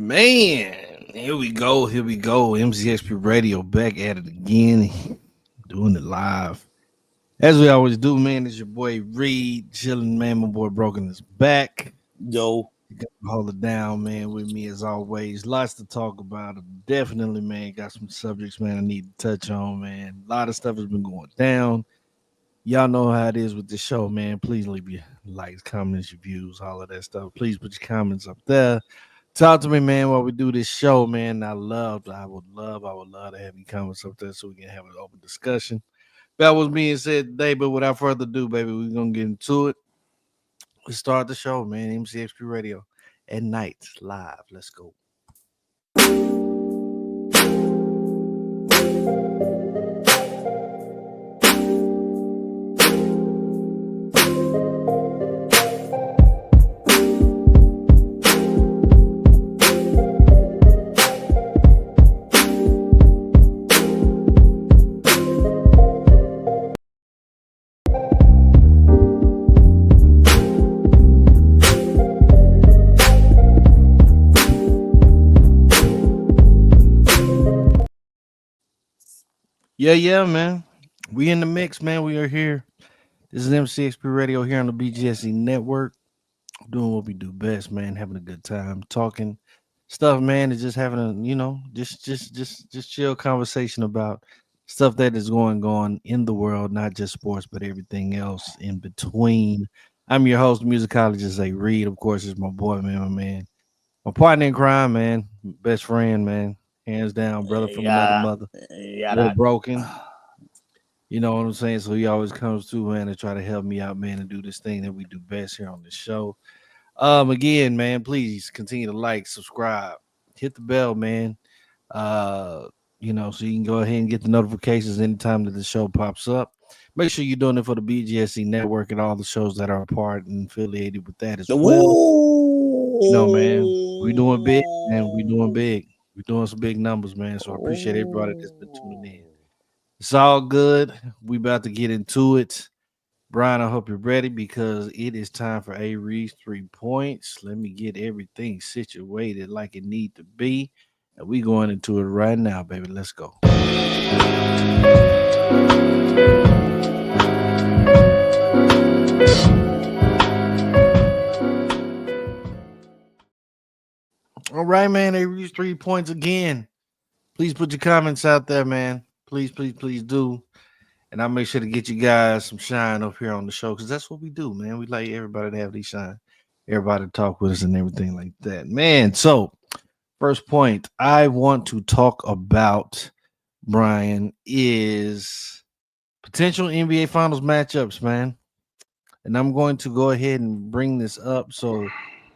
Man, here we go. Here we go. MCXPRadio back at it again, doing it live. As we always do, man, it's your boy Reed, chilling, man. My boy Broken is back. Yo, You got to hold it down, man, with me as always. Lots to talk about. Definitely, man, got some subjects, man, I need to touch on, man. A lot of stuff has been going down. Y'all know how it is with the show, man. Please leave your likes, comments, your views, all of that stuff. Please put your comments up there. Talk to me, man, while we do this show, man. I would love to have you comments up there so we can have an open discussion. That was being said today, but without further ado, baby, we're gonna get into it. Let's start the show, man. MCXP Radio at night live. Let's go. Yeah, man. We in the mix, man. We are here. This is MCXP Radio here on the BGSE network. Doing what we do best, man. Having a good time, talking stuff, man. And just having a, just chill conversation about stuff that is going on in the world, not just sports, but everything else in between. I'm your host, musicologist A Reed. Of course, is my boy, man, my man, my partner in crime, man, best friend, man, hands down, brother from another yeah, mother. Boy, yeah. broken. You know what I'm saying? So he always comes through, man, to try to help me out, man, and do this thing that we do best here on the show. Again, man, please continue to like, subscribe, hit the bell, man. Uh, so you can go ahead and get the notifications anytime that the show pops up. Make sure you're doing it for the BGSC network and all the shows that are a part and affiliated with that as well. Man, we doing big, man. We doing big. We doing some big numbers, man. So I appreciate everybody that's been tuning in. It's all good. We about to get into it. Brian, I hope you're ready because it is time for A Reed's 3 points. Let me get everything situated like it need to be. And we going into it right now, baby. Let's go. All right, man. A Reed's 3 points again. Please put your comments out there, man. Please, please, please do. And I'll make sure to get you guys some shine up here on the show because that's what we do, man. We like everybody to have these shine, everybody to talk with us and everything like that, man. So, first point I want to talk about, Brian, is potential NBA Finals matchups, man. And I'm going to go ahead and bring this up so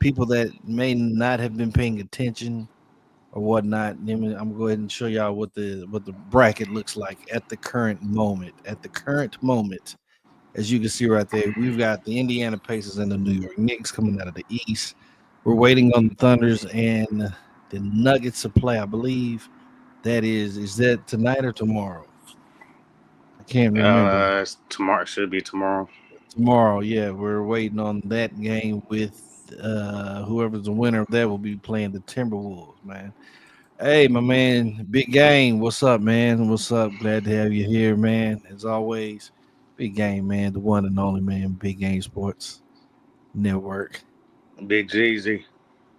people that may not have been paying attention or whatnot. I'm gonna go ahead and show y'all what the bracket looks like at the current moment. At the current moment, as you can see right there, we've got the Indiana Pacers and the New York Knicks coming out of the East. We're waiting on the Thunders and the Nuggets to play. I believe is that tonight or tomorrow? I can't remember. It's tomorrow. It should be tomorrow. Tomorrow, yeah, we're waiting on that game with whoever's the winner of that will be playing the Timberwolves, man. Hey, my man, big game. What's up, man? What's up? Glad to have you here, man. As always, big game, man. The one and only man, Big Game Sports Network. Big Jeezy.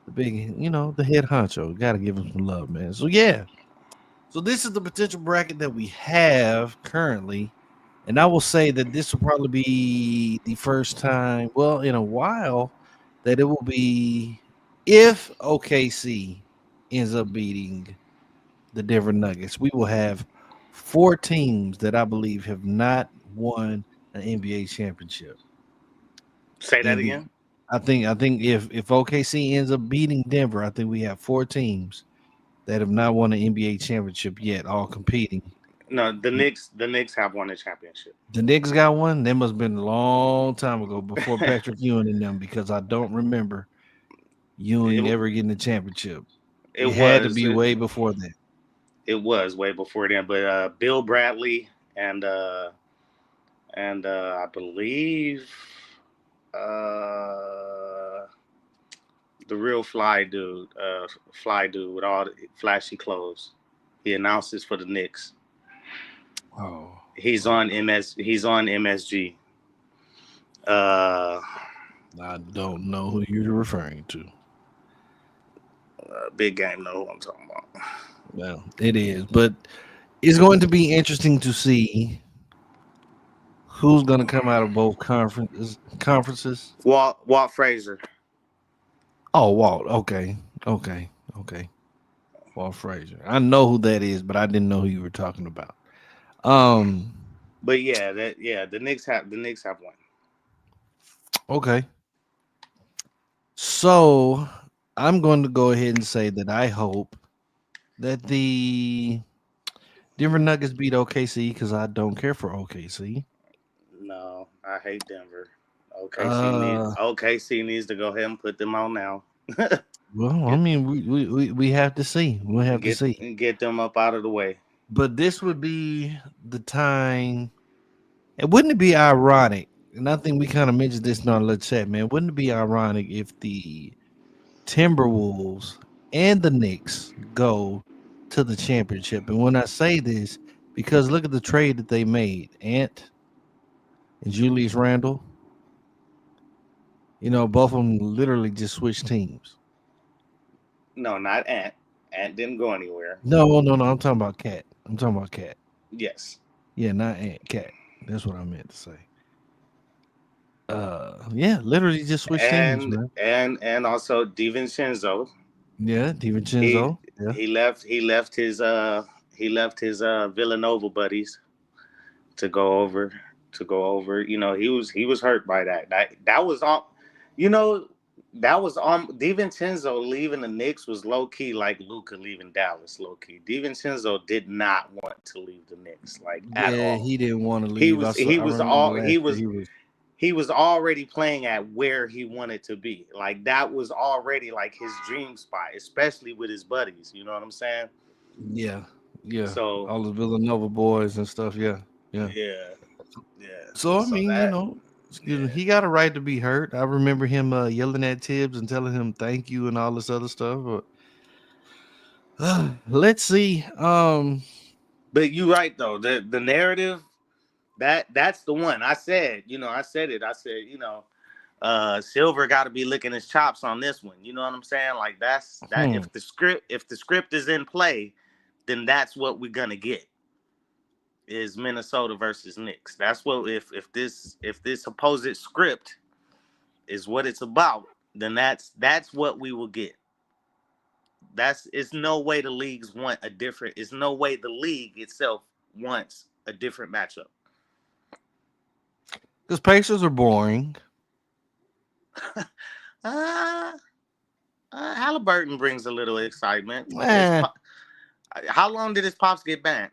The big, the head honcho. Got to give him some love, man. So yeah. So this is the potential bracket that we have currently, and I will say that this will probably be the first time, well, in a while, that it will be if OKC ends up beating the Denver Nuggets. We will have four teams that I believe have not won an NBA championship. Say that In the again. I think if OKC ends up beating Denver, I think we have four teams that have not won an NBA championship yet, all competing. No, the Knicks. The Knicks have won a championship. The Knicks got one. That must have been a long time ago before Patrick Ewing and them because I don't remember Ewing it ever getting a championship. it It had to was be it, way before that. it was way before then. But Bill Bradley and I believe uh, the real fly dude with all the flashy clothes. He announces for the Knicks. Oh, He's on MS. He's on MSG. Uh, I don't know who you're referring to. Big game. Know who I'm talking about. Well, it is, but it's going to be interesting to see who's going to come out of both conferences. Walt Frazier. Oh, Walt. Okay. Walt Frazier. I know who that is, but I didn't know who you were talking about. Um. But yeah, the Knicks have won. Okay. So I'm going to go ahead and say that I hope that the Denver Nuggets beat OKC because I don't care for OKC. No, I hate Denver. Uh, OKC needs to go ahead and put them on now. well, I get mean, we have to see. We'll have to see. get them up out of the way. But this would be the time. And wouldn't it be ironic? And I think we kind of mentioned this in our little chat, man. Wouldn't it be ironic if the Timberwolves and the Knicks go to the championship? And when I say this, because look at the trade that they made, Ant and Julius Randle. You know, both of them literally just switched teams. No, not Ant. Ant didn't go anywhere. No. I'm talking about Cat. Yes. Yeah, not Ant. Cat. That's what I meant to say. Yeah, literally just switched teams, man. And also DiVincenzo. Yeah, DiVincenzo. Yeah. He left his Villanova buddies to go over. You know, he was hurt by that. That was on. You know, that was on. DiVincenzo leaving the Knicks was low key like Luka leaving Dallas. Low key, DiVincenzo did not want to leave the Knicks at all. He didn't want to leave. He was already playing at where he wanted to be. Like that was already like his dream spot, especially with his buddies. You know what I'm saying? Yeah. So all the Villanova boys and stuff. Yeah. So I mean, he got a right to be hurt. I remember him yelling at Tibbs and telling him thank you and all this other stuff. But let's see. But you're right though. The narrative that's the one. I said, Silver got to be licking his chops on this one. You know what I'm saying? Like if the script is in play, then that's what we're gonna get. Is Minnesota versus Knicks. That's what if this supposed script is what it's about, then that's what we will get. It's no way the leagues want a different. It's no way the league itself wants a different matchup. Because Pacers are boring. Halliburton brings a little excitement. How long did his pops get banned?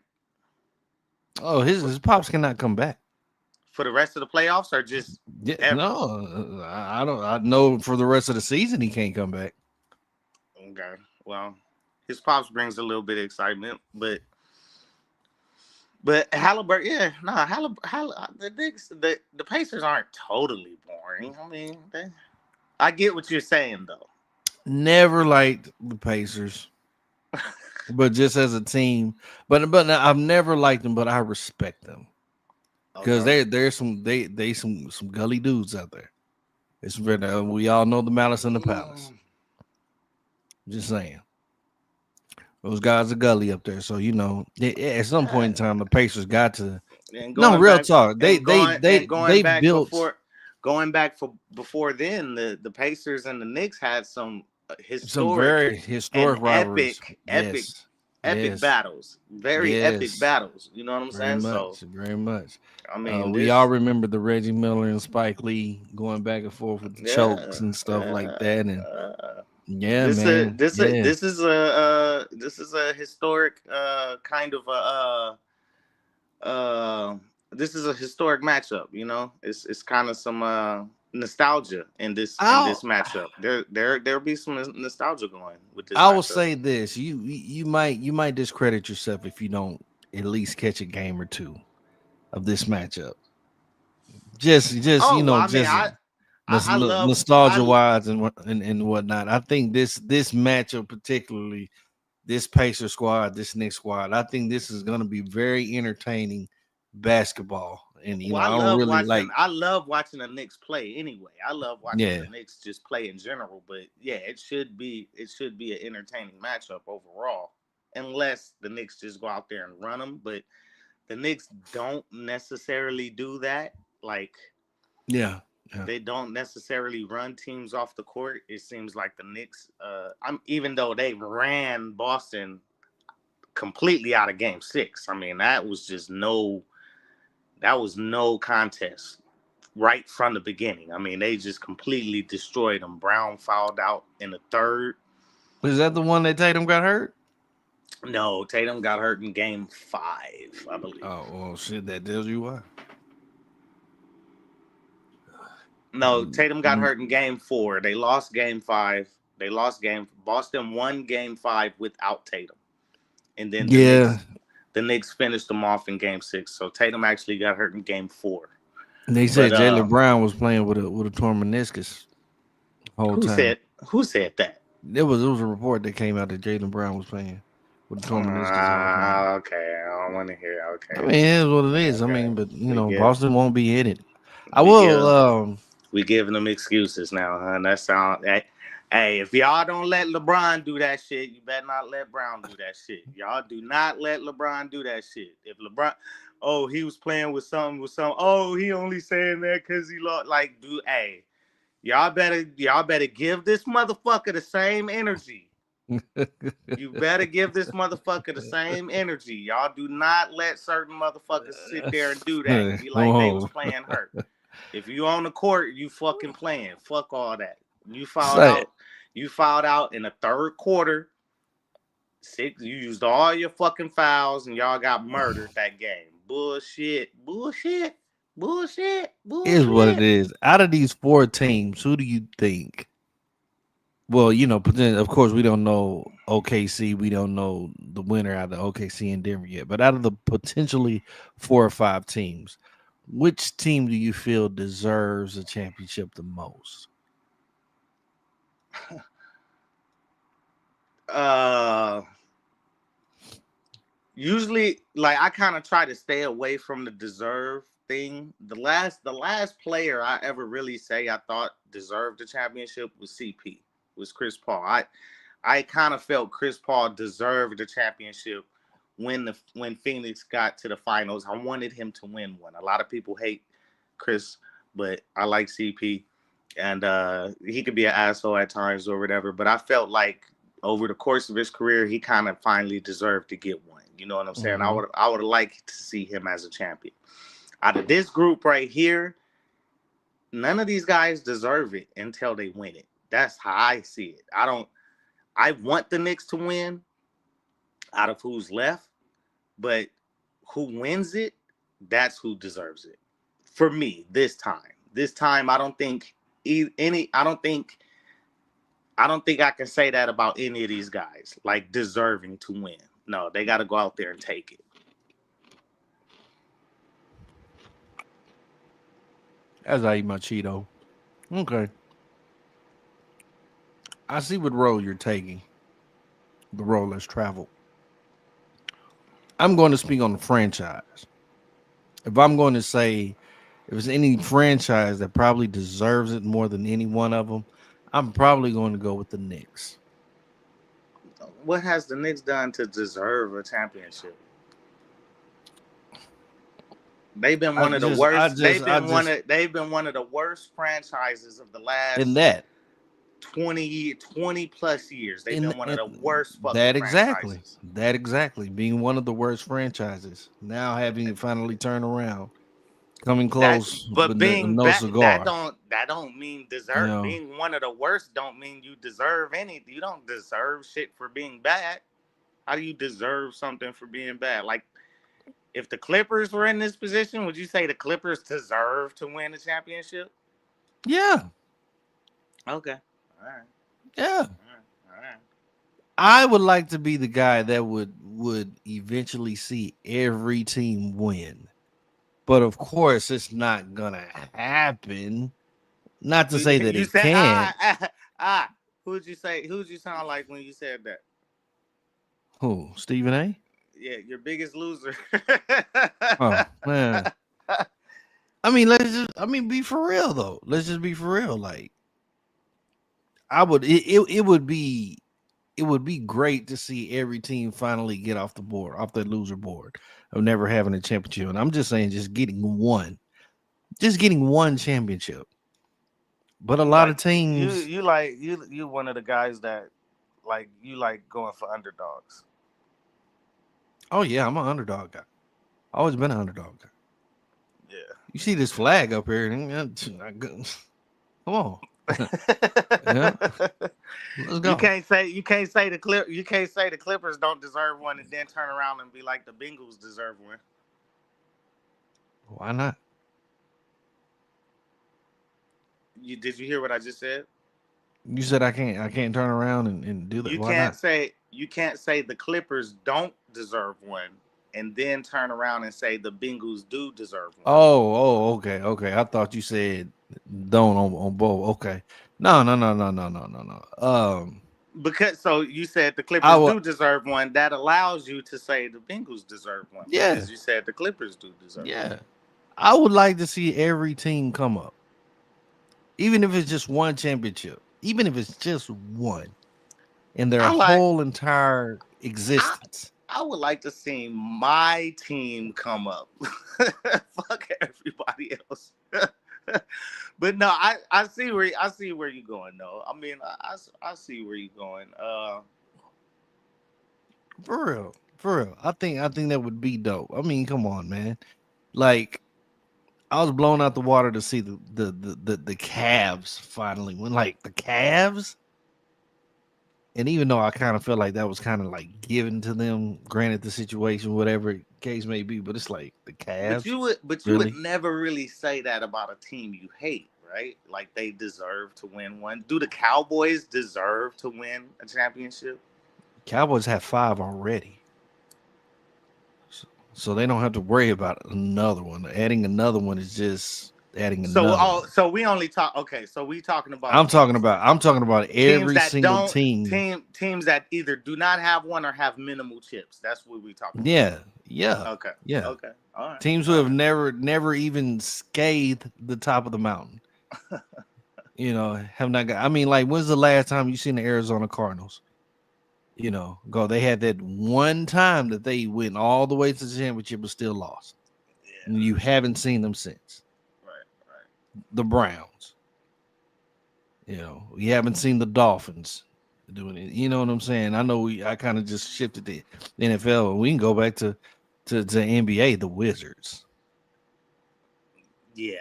Oh, his pops cannot come back for the rest of the playoffs, or just no. I don't. I know for the rest of the season he can't come back. Okay, well, his pops brings a little bit of excitement, but Halliburton, the Pacers aren't totally boring. I mean, I get what you're saying though. Never liked the Pacers. But just as a team, but I've never liked them, but I respect them because there's some gully dudes out there. It's we all know the Malice in the Palace. Just saying, those guys are gully up there. So at some point in time, the Pacers got to. No, real talk. They built. Going back before then, the Pacers and the Knicks had some very historic rivalries. Epic battles. Very epic battles. You know what I'm saying? Very much. I mean, we all remember the Reggie Miller and Spike Lee going back and forth with the chokes and stuff like that. And this is a historic kind of this is a historic matchup. You know, it's kind of some nostalgia in this matchup. There'll be some nostalgia going with this. I will say this: you might discredit yourself if you don't at least catch a game or two of this matchup. I love nostalgia wise and whatnot. I think this matchup particularly, this Pacer squad, this Knicks squad, I think this is going to be very entertaining basketball. And well, I don't really I love watching the Knicks play anyway. I love watching yeah. the Knicks just play in general. But yeah, it should be an entertaining matchup overall, unless the Knicks just go out there and run them. But the Knicks don't necessarily do that. Like, Yeah. they don't necessarily run teams off the court. It seems like the Knicks, even though they ran Boston completely out of Game 6. I mean, that was no contest right from the beginning. I mean, they just completely destroyed them. Brown fouled out in the third. Was that the one that Tatum got hurt? No, Tatum got hurt in Game 5, I believe. Oh, well, shit, that tells you why. No, Tatum got hurt in Game 4. They lost Game 5. Boston won Game 5 without Tatum. And then the Knicks finished them off in Game 6. So Tatum actually got hurt in Game 4. They said Jaylen Brown was playing with a torn meniscus the whole time. Who said that? There was a report that came out that Jaylen Brown was playing with a torn meniscus. Okay, I don't want to hear. Okay, I mean, it is what it is. Okay. I mean, but Boston won't be in it. I will. We giving them excuses now, huh? That sound. Hey, if y'all don't let LeBron do that shit, you better not let Brown do that shit. Y'all do not let LeBron do that shit. If LeBron, he was playing with something, he only saying that because he lost. Like, dude, hey, y'all better give this motherfucker the same energy. You better give this motherfucker the same energy. Y'all do not let certain motherfuckers sit there and do that and be like they was playing hurt. If you on the court, you fucking playing. Fuck all that. You fouled out. You fouled out in the third quarter. You used all your fucking fouls and y'all got murdered that game. Bullshit. Is what it is. Out of these 4 teams, who do you think? Well, of course, we don't know OKC. We don't know the winner out of OKC and Denver yet. But out of the potentially 4 or 5 teams, which team do you feel deserves a championship the most? Usually, like, I kind of try to stay away from the deserve thing. The last player I ever really say I thought deserved the championship was CP, was Chris Paul. I kind of felt Chris Paul deserved the championship when Phoenix got to the finals. I wanted him to win one. A lot of people hate Chris, but I like CP. And he could be an asshole at times or whatever. But I felt like over the course of his career, he kind of finally deserved to get one. You know what I'm saying? Mm-hmm. I would like to see him as a champion. Out of this group right here, none of these guys deserve it until they win it. That's how I see it. I want the Knicks to win out of who's left, but who wins it, that's who deserves it. For me, this time, I don't think I can say that about any of these guys, like deserving to win. No, they got to go out there and take it. As I eat my Cheeto. Okay. I see what road you're taking. The road less traveled. I'm going to speak on the franchise. If I'm going to say if there's any franchise that probably deserves it more than any one of them, I'm probably going to go with the Knicks. What has the Knicks done to deserve a championship? They've been one of the worst. They've been one of the worst franchises of the last 20 plus years. They've been one of the worst fucking franchises. That exactly. Being one of the worst franchises. Now having it finally turned around. Coming close. But being that don't mean deserve. Being one of the worst don't mean you deserve anything. You don't deserve shit for being bad. How do you deserve something for being bad? Like, if the Clippers were in this position, would you say the Clippers deserve to win the championship? Yeah. Okay. All right. Yeah. All right. I would like to be the guy that would eventually see every team win. But of course, it's not gonna happen. Not to say that You it said can't. Who'd you say? Who'd you sound like when you said that? Who? Stephen A. Yeah, your biggest loser. Oh man. Be for real though. Let's just be for real. Like, it would be great to see every team finally get off the board, off that loser board of never having a championship. And I'm just saying, just getting one championship. But a lot of Like teams, you one of the guys that like you like going for underdogs. oh yeah, I'm an underdog guy. Always been an underdog guy. Yeah. You see this flag up here? Come on, yeah, let's go. You can't say the Clippers don't deserve one and then turn around and be like the Bengals deserve one. Why not? Did you hear what I just said? You said I can't turn around and do that. Why not? You can't say the Clippers don't deserve one and then turn around and say the Bengals do deserve one. Okay. I thought you said don't on both. Okay. No. Because so you said the I Clippers will. do deserve one. That allows you to say the Bengals deserve one Yeah, because you said the Clippers do deserve one. yeah. I would like to see every team come up, even if it's just one championship, even if it's just one in their I like. whole entire I, existence. I would like to see my team come up. Fuck everybody else. But no, I see where you're going though. I mean, I see where you're going. For real. I think that would be dope. I mean, come on, man. Like, I was blown out the water to see the Cavs finally win. Like the Cavs. And even though I kind of felt like that was kind of like given to them, granted the situation, whatever case may be, but it's like the Cavs. You would Really? never really say that about a team you hate, right? Like they deserve to win one. Do the Cowboys deserve to win a championship? Cowboys have 5 already. So they don't have to worry about another one. Adding another one is just adding another one. So we only talk. Okay, so we talking about I'm talking about teams every that single don't team. teams that either do not have one or have minimal chips. That's what we talking about. Yeah. Okay. Yeah. Okay. All right. Teams who have never even scathed the top of the mountain. Have not got. I mean, like, when's the last time you seen the Arizona Cardinals? Go. They had that one time that they went all the way to the championship but still lost. Yeah. And you haven't seen them since. Right. The Browns. We haven't seen the Dolphins doing it. You know what I'm saying? I know I kind of just shifted the NFL, and we can go back to NBA, the Wizards. Yeah.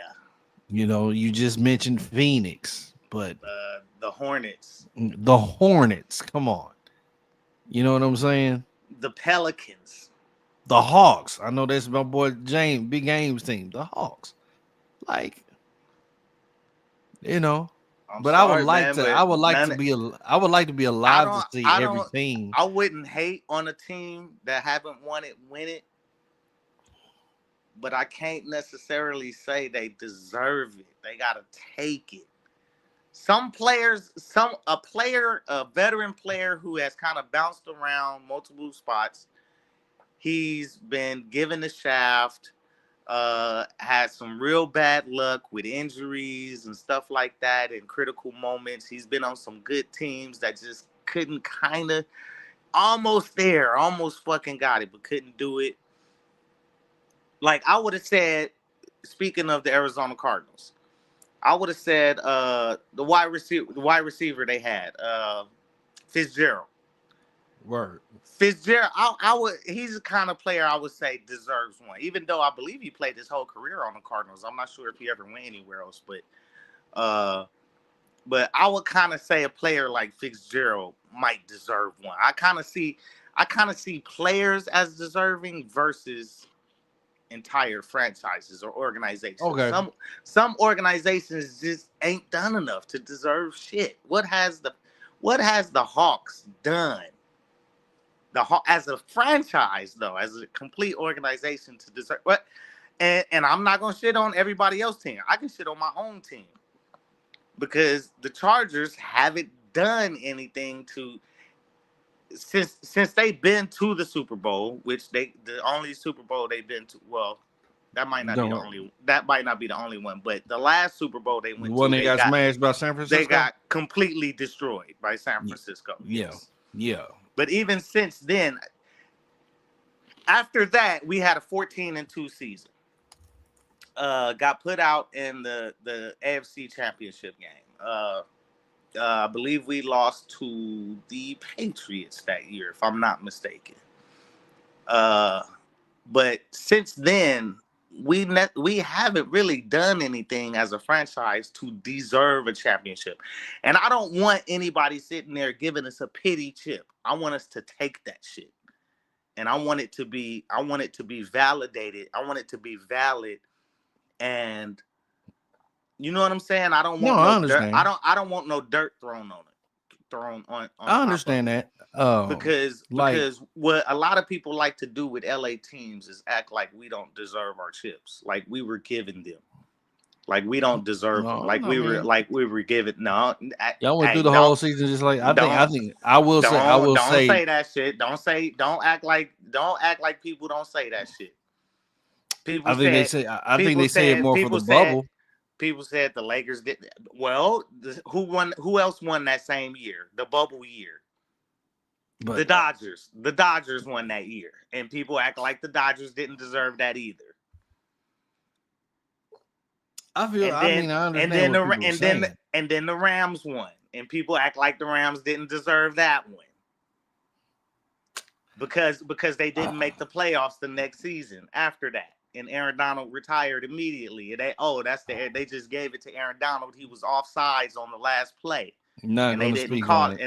You just mentioned Phoenix, but the Hornets. The Hornets, come on. You know what I'm saying? The Pelicans. The Hawks. I know that's my boy James, Big Games team. The Hawks. Like, but I would like to. I would like to be. I would like to be alive to see every team. I wouldn't hate on a team that haven't won it win it, but I can't necessarily say they deserve it. They gotta take it. Some players, a veteran player who has kind of bounced around multiple spots. He's been given the shaft. Had some real bad luck with injuries and stuff like that in critical moments. He's been on some good teams that just couldn't almost fucking got it, but couldn't do it. Like I would have said, speaking of the Arizona Cardinals, I would have said the wide receiver they had, Fitzgerald. Word. Fitzgerald, he's the kind of player I would say deserves one, even though I believe he played his whole career on the Cardinals. I'm not sure if he ever went anywhere else, but I would kind of say a player like Fitzgerald might deserve one. I kind of see players as deserving versus entire franchises or organizations. Okay. Some organizations just ain't done enough to deserve shit. What has the Hawks done? As a franchise, though, as a complete organization to deserve what? And I'm not gonna shit on everybody else's team. I can shit on my own team. because the Chargers haven't done anything to since they've been to the Super Bowl, which the only Super Bowl they've been to. Well, No, that might not be the only one, but the last Super Bowl they the went one to, that got smashed by San they Francisco. got completely destroyed by San Francisco. Yeah, Yes. yeah. But even since then, after that, we had a 14-2 season. Got put out in the AFC Championship game. I believe we lost to the Patriots that year, if I'm not mistaken. But since then, we haven't really done anything as a franchise to deserve a championship. And I don't want anybody sitting there giving us a pity chip. I want us to take that shit. And I want it to be validated. I want it to be valid. And you know what I'm saying? I don't want I no dirt. understand. I don't want no dirt thrown on it. Thrown on I top of understand it. that. Because what a lot of people like to do with LA teams is act like we don't deserve our chips, like we were given them, like we don't deserve them, like we were given. No, y'all went hey, through the whole season just like I think I will say say that shit. Don't act like people don't say that shit. People I think they say it more for the bubble. People said the Lakers did well. Who else won that same year? The bubble year. But the Dodgers. The Dodgers won that year. And people act like the Dodgers didn't deserve that either. I understand what people are saying. And then the Rams won. And people act like the Rams didn't deserve that one. Because they didn't make the playoffs the next season after that. And Aaron Donald retired immediately. And they just gave it to Aaron Donald. He was offsides on the last play. And they didn't call it.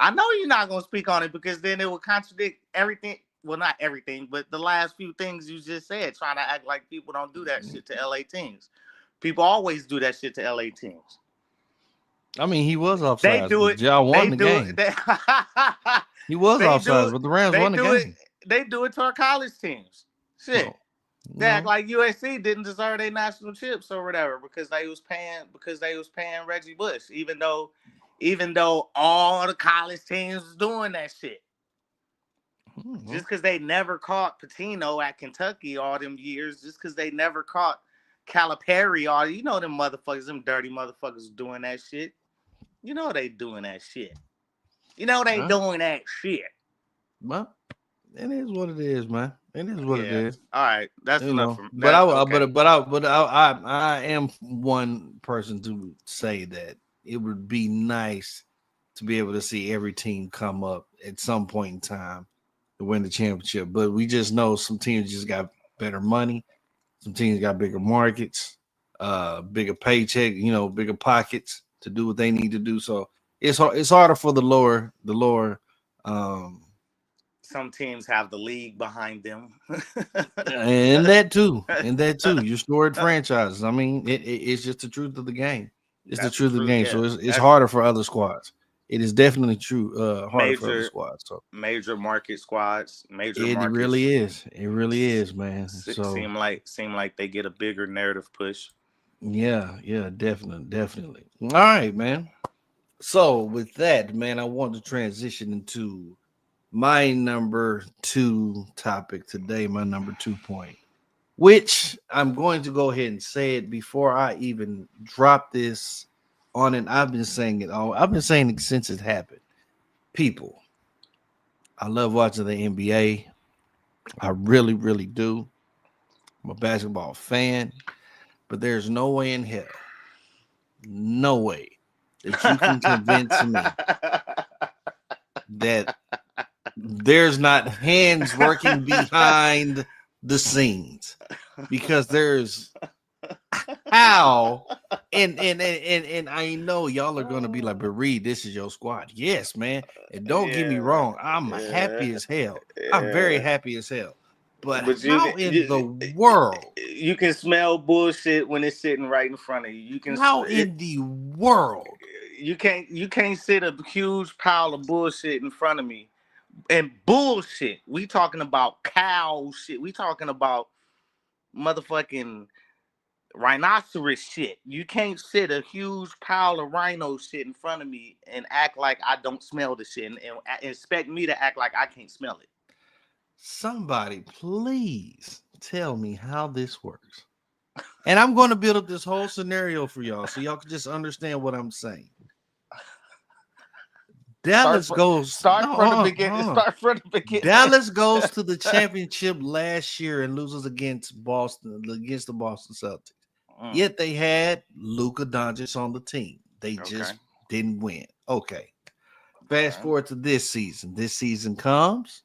I know you're not going to speak on it because then it will contradict everything. Well, not everything, but the last few things you just said, trying to act like people don't do that shit to LA teams. People always do that shit to LA teams. I mean, he was offsides. They do it. Y'all won the game. He was offsides, but the Rams won the game. They do it to our college teams. Shit. No. They act like USC didn't deserve their national chips or whatever because they was paying Reggie Bush, even though all the college teams was doing that shit. Mm-hmm. Just because they never caught Patino at Kentucky all them years, just because they never caught Calipari them motherfuckers, them dirty motherfuckers doing that shit. You know they doing that shit. Doing that shit. Well, it is what it is, man. It is what it is. All right, that's enough. But I am one person to say that it would be nice to be able to see every team come up at some point in time to win the championship. But we just know some teams just got better money, some teams got bigger markets, bigger paycheck, bigger pockets to do what they need to do. So it's harder for the lower. Some teams have the league behind them. and that too. You storied franchises. I mean, it's just the truth of the game. It's the truth of the game. Yeah. So it's harder for other squads. It is definitely true. Harder for other squads. So major market squads. It really is. It really is, man. So seem like they get a bigger narrative push. Yeah, definitely. All right, man. So with that, man, I want to transition into my number 2 topic today, my number 2 point, which I'm going to go ahead and say it before I even drop this on it. I've been saying it all. I've been saying it since it happened. People, I love watching the NBA. I really, really do. I'm a basketball fan, but there's no way in hell, no way that you can convince me that there's not hands working behind the scenes, because there's how and I know y'all are gonna be like, but Reed, this is your squad. Yes, man. And don't get me wrong, I'm happy as hell. I'm very happy as hell. But how in the world you can smell bullshit when it's sitting right in front of you? You can. How in the world you can't sit a huge pile of bullshit in front of me. And bullshit. We talking about cow shit. We talking about motherfucking rhinoceros shit. You can't sit a huge pile of rhino shit in front of me and act like I don't smell the shit and expect me to act like I can't smell it. Somebody, please tell me how this works. And I'm going to build up this whole scenario for y'all so y'all can just understand what I'm saying. Dallas goes. Start No, from the beginning. Start from the beginning. Dallas goes to the championship last year and loses against the Boston Celtics. Yet they had Luka Doncic on the team. They just didn't win. Okay. Fast forward to this season. This season comes.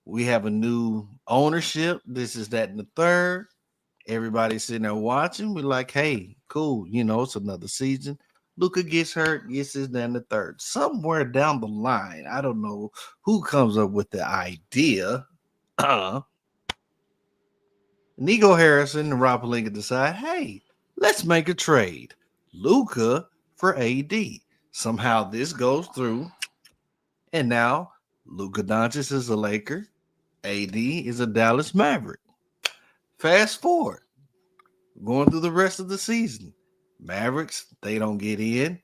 We have a new ownership. This is that and the third. Everybody's sitting there watching. We're like, hey, cool. It's another season. Luka gets hurt. Gets this, then the third. Somewhere down the line, I don't know who comes up with the idea. Nico Harrison and Rob Pelinka decide, hey, let's make a trade. Luka for AD. Somehow this goes through. And now Luka Doncic is a Laker. AD is a Dallas Maverick. Fast forward. Going through the rest of the season. Mavericks, they don't get in.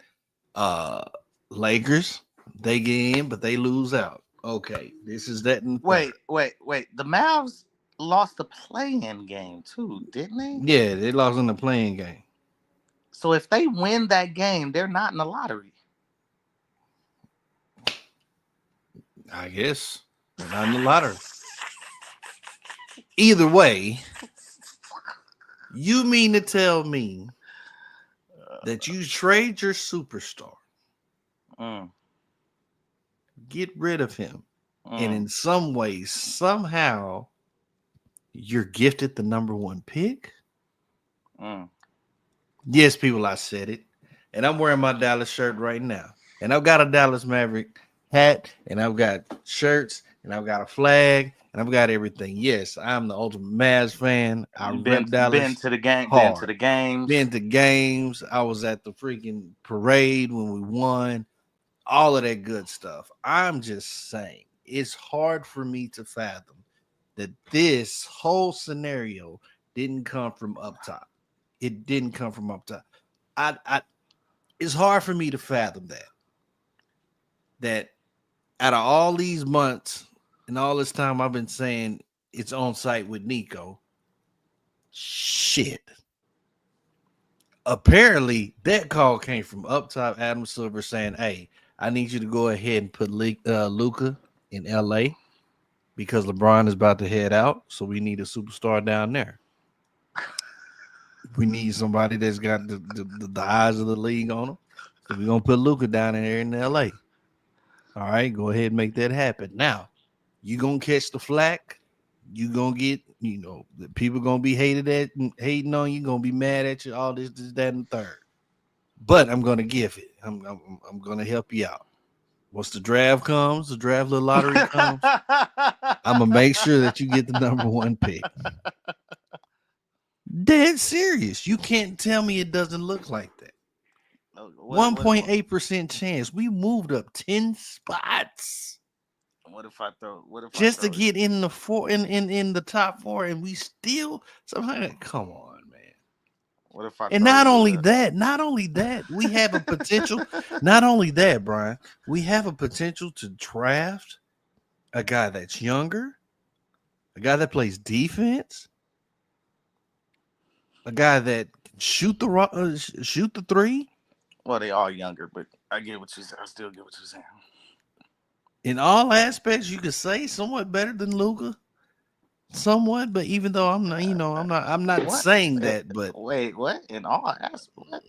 Lakers, they get in, but they lose out. Okay, this is that. Wait. The Mavs lost the play-in game too, didn't they? Yeah, they lost in the play-in game. So if they win that game, they're not in the lottery. I guess they're not in the lottery. Either way, you mean to tell me that you trade your superstar, get rid of him, and in some way, somehow, you're gifted the number one pick? Yes, people, I said it. And I'm wearing my Dallas shirt right now. And I've got a Dallas Maverick hat, and I've got shirts, and I've got a flag, and I've got everything. Yes, I'm the ultimate Mavs fan. I've been to the game, been to the games. Been to games. I was at the freaking parade when we won. All of that good stuff. I'm just saying, it's hard for me to fathom that this whole scenario didn't come from up top. It didn't come from up top. It's hard for me to fathom that out of all these months and all this time I've been saying it's on site with Nico, shit. Apparently, that call came from up top Adam Silver saying, hey, I need you to go ahead and put Luka in LA because LeBron is about to head out, so we need a superstar down there. We need somebody that's got the eyes of the league on them. So we're going to put Luka down in there in LA. All right, go ahead and make that happen. Now, you're going to catch the flack. You're going to get, the people going to be hating on you, going to be mad at you, all this, that, and the third. But I'm going to give it. I'm going to help you out. Once the draft comes, the draft little lottery comes, I'm going to make sure that you get the number one pick. Dead serious. You can't tell me it doesn't look like that. 1.8% chance. We moved up 10 spots. What if I throw? To get in the in the top four, and we still somehow? Come on, man. What if I? And not only that, we have a potential. Not only that, Brian, we have a potential to draft a guy that's younger, a guy that plays defense, a guy that can shoot the three. Well, they are younger, but I get what you said. I still get what you're saying. In all aspects, you could say somewhat better than Luka. Somewhat, but even though I'm not saying that, but wait, what? In all aspects, what?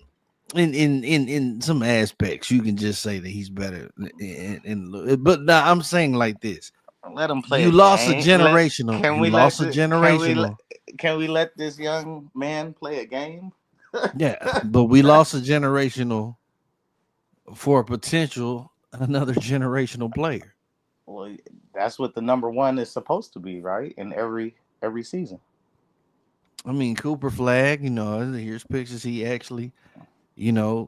In some aspects, you can just say that he's better. But now I'm saying like this. Let him play. You lost a generational. Can we let this young man play a game? Yeah, but we lost a generational for another generational player. Well, that's what the number one is supposed to be, right? In every season. I mean, Cooper Flagg, here's pictures. He actually, everyone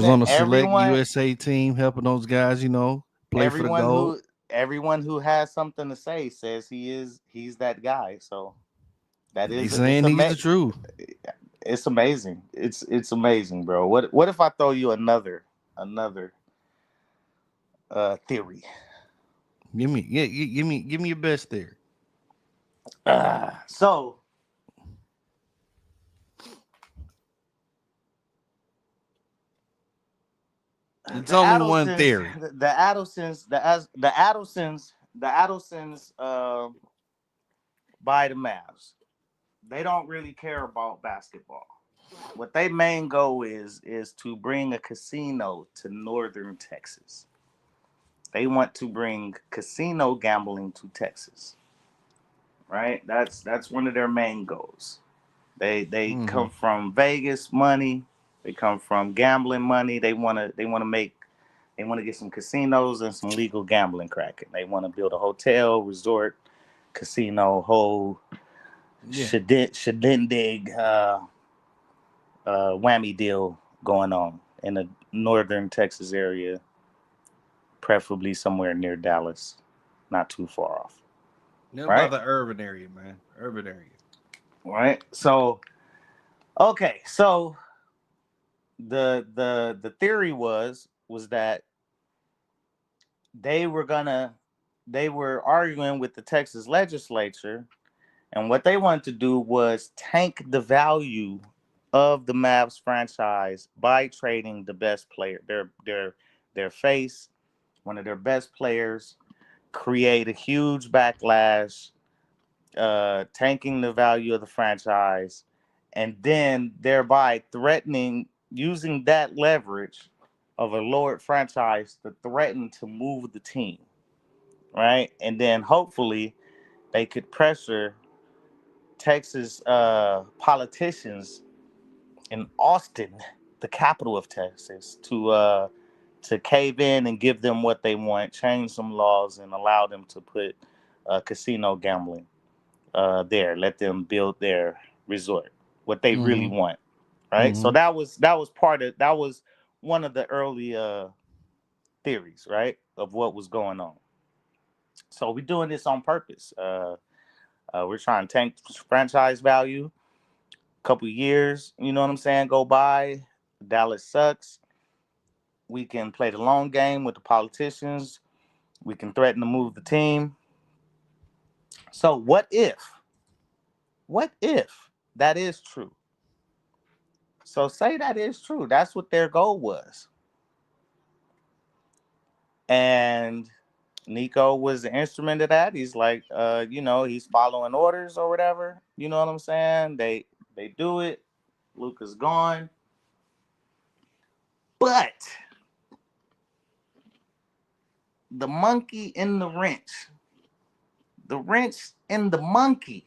was on a select USA team helping those guys, play for the gold. Everyone who has something to say says he's that guy. So That They is it's saying he's the truth. it's amazing. It's amazing, bro. What if I throw you another theory? Give me your best there. So It's the only one Adelsons, theory. the Adelsons by the Mavs. They don't really care about basketball. What their main goal is to bring a casino to northern Texas. They want to bring casino gambling to Texas. Right? That's one of their main goals. They Mm-hmm. come from Vegas money. They come from gambling money. They want to get some casinos and some legal gambling cracking. They want to build a hotel, resort, casino, whole Yeah. shindig whammy deal going on in the northern Texas area, preferably somewhere near Dallas, not too far off. Know about Right? the urban area, man. Urban area. Right. So okay, so the theory was that they were gonna they were arguing with the Texas legislature, and what they wanted to do was tank the value of the Mavs franchise by trading the best player, their face, one of their best players, create a huge backlash, tanking the value of the franchise, and then thereby threatening using that leverage of a lowered franchise to threaten to move the team, right? And then hopefully they could pressure Texas politicians in Austin, the capital of Texas, to cave in and give them what they want, change some laws, and allow them to put casino gambling there. Let them build their resort, what they really Mm-hmm. want, right? So Mm-hmm. that was one of the early theories, right, of what was going on. So we're doing this on purpose. We're trying to tank franchise value. Couple years, you know what I'm saying, go by. Dallas sucks. We can play the long game with the politicians. We can threaten to move the team. So what if that is true? So say that is true. That's what their goal was. And Nico was the instrument of that. He's like, he's following orders or whatever. You know what I'm saying? They do it. Luka's gone. But the monkey in the wrench in the monkey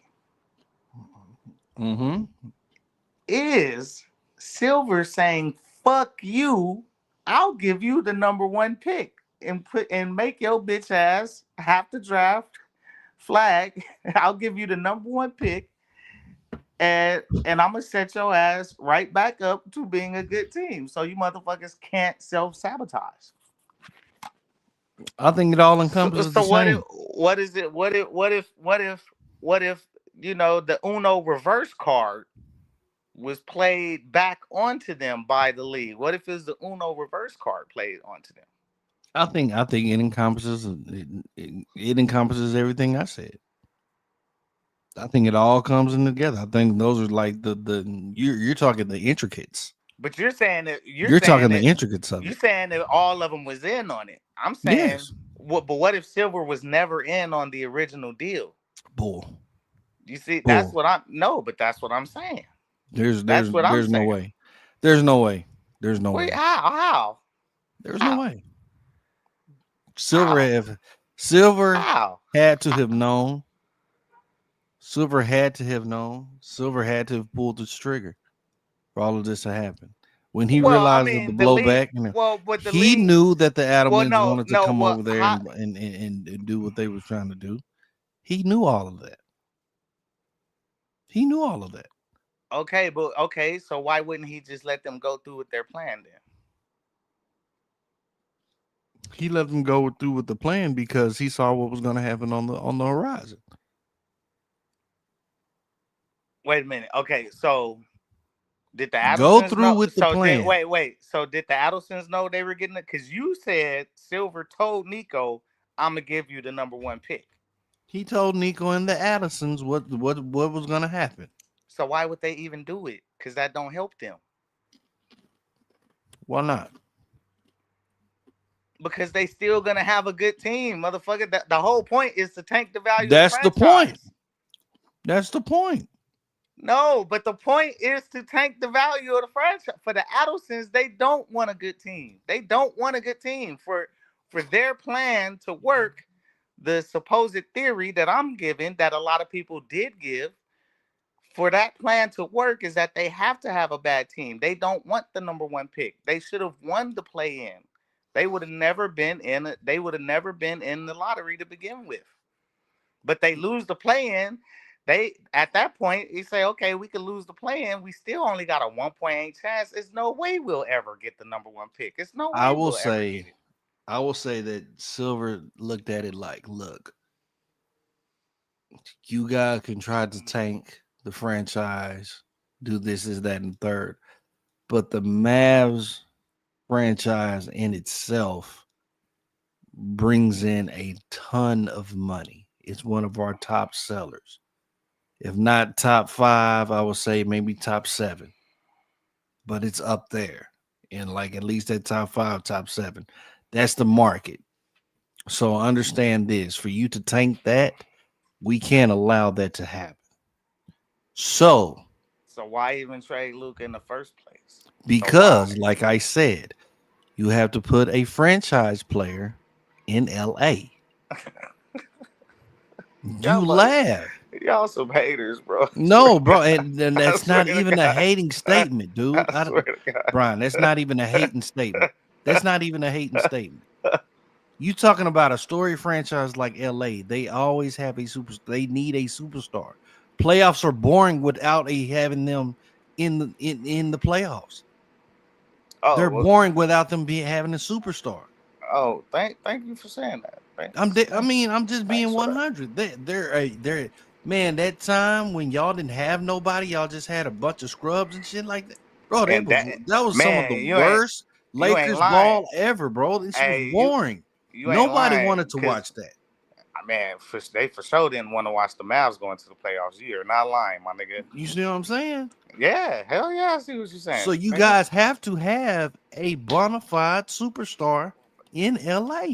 Mm-hmm. is Silver saying, "Fuck you, I'll give you the number one pick and make your bitch ass have to draft Flag. I'll give you the number one pick, and I'm gonna set your ass right back up to being a good team, so you motherfuckers can't self sabotage." I think it all So, encompasses the so same. what is it? What if the Uno reverse card was played back onto them by the league? What if it's the Uno reverse card played onto them? I think it encompasses everything I said. I think it all comes in together. I think those are like the you're talking the intricates. But you're saying that You're talking the intricates of you're it. saying that all of them was in on it. I'm saying Yes. what? But what if Silver was never in on the original deal? Bull. You see, that's Bull. what I'm no, but that's what I'm saying. There's That's there's what I'm there's no saying. way. There's no way. There's no Wait, way. how? There's no How? way. Silver How? have Silver How? had to have known. Silver had to have known. Silver had to have pulled the trigger for all of this to happen. When he Well, I realized of the mean, the league. blowback, and Well, but the he league. knew that the Well, Adelmans no, wanted to no. come Well, over there how? and do what they were trying to do. He knew all of that. He knew all of that. Okay, but okay. So why wouldn't he just let them go through with their plan then? He let them go through with the plan because he saw what was going to happen on the horizon. Wait a minute. Okay, so did the Go Adelsons through know? with the So did plan. wait. So did the Adelsons know they were getting it? Because you said Silver told Nico, "I'm gonna give you the number one pick." He told Nico and the Addisons what was gonna happen. So why would they even do it? Because that don't help them. Why not? Because they still gonna have a good team, motherfucker. The whole point is to tank the value of the That's the point. franchise. That's the point. No, but the point is to tank the value of the franchise. For the Adelsons, they don't want a good team. They don't want a good team. For their plan to work, the supposed theory that I'm giving, that a lot of people did give, for that plan to work is that they have to have a bad team. They don't want the number one pick. They should have won the play in. They would have never been in it. They would have never been in the lottery to begin with. But they lose the play in. They at that point you say, okay, we could lose the play in. We still only got a 1.8 chance. There's no way we'll ever get the number one pick. It's no I way will we'll ever get say, it. I will say that Silver looked at it like, look, you guys can try to tank the franchise, do this, is that, and third. But the Mavs franchise in itself brings in a ton of money. It's one of our top sellers. If not top five, I would say maybe top seven. But it's up there. And like at least at top five, top seven. That's the market. So understand this. For you to tank that, we can't allow that to happen. So So why even trade Luke in the first place? So because, why? like I said, you have to put a franchise player in LA. You Y'all, laugh. y'all some haters, bro. I swear No, to bro, God. and I that's swear not to even a God. hating statement, I dude. swear to God. Brian, that's not even a hating statement. That's not even a hating statement. You talking about a story franchise like LA? They always have a super. They need a superstar. Playoffs are boring without having them in the playoffs. Oh, They're well, boring without them being having a superstar. oh, thank you for saying that. I mean, I'm just being Thanks for that. 100. They're man. That time when y'all didn't have nobody, y'all just had a bunch of scrubs and shit like that, bro. And That was some of the man, worst you ain't Lakers lying. ball ever, bro. This was Hey, boring. you ain't Nobody lying, wanted to because watch that. man, they for sure didn't want to watch the Mavs going to the playoffs. You're not lying, my nigga. You see what I'm saying? Yeah, hell yeah, I see what you're So saying, you nigga. guys have to have a bona fide superstar in LA.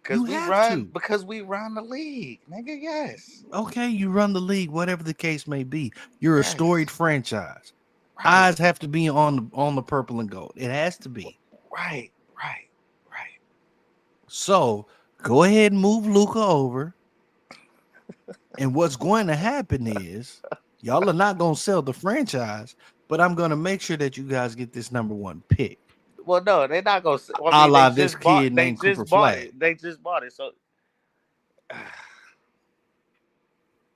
You have to. Because we run the league, nigga. Yes, Okay, you run the league, whatever the case may be. You're a storied yes, franchise. right, Eyes have to be on the purple and gold. It has to be. right, right, right. So go ahead and move Luca over. And what's going to happen is y'all are not going to sell the franchise, but I'm going to make sure that you guys get this number one pick. Well, no, they're not gonna. I A mean, they la this just bought. kid named Cooper Flagg. They just bought it. So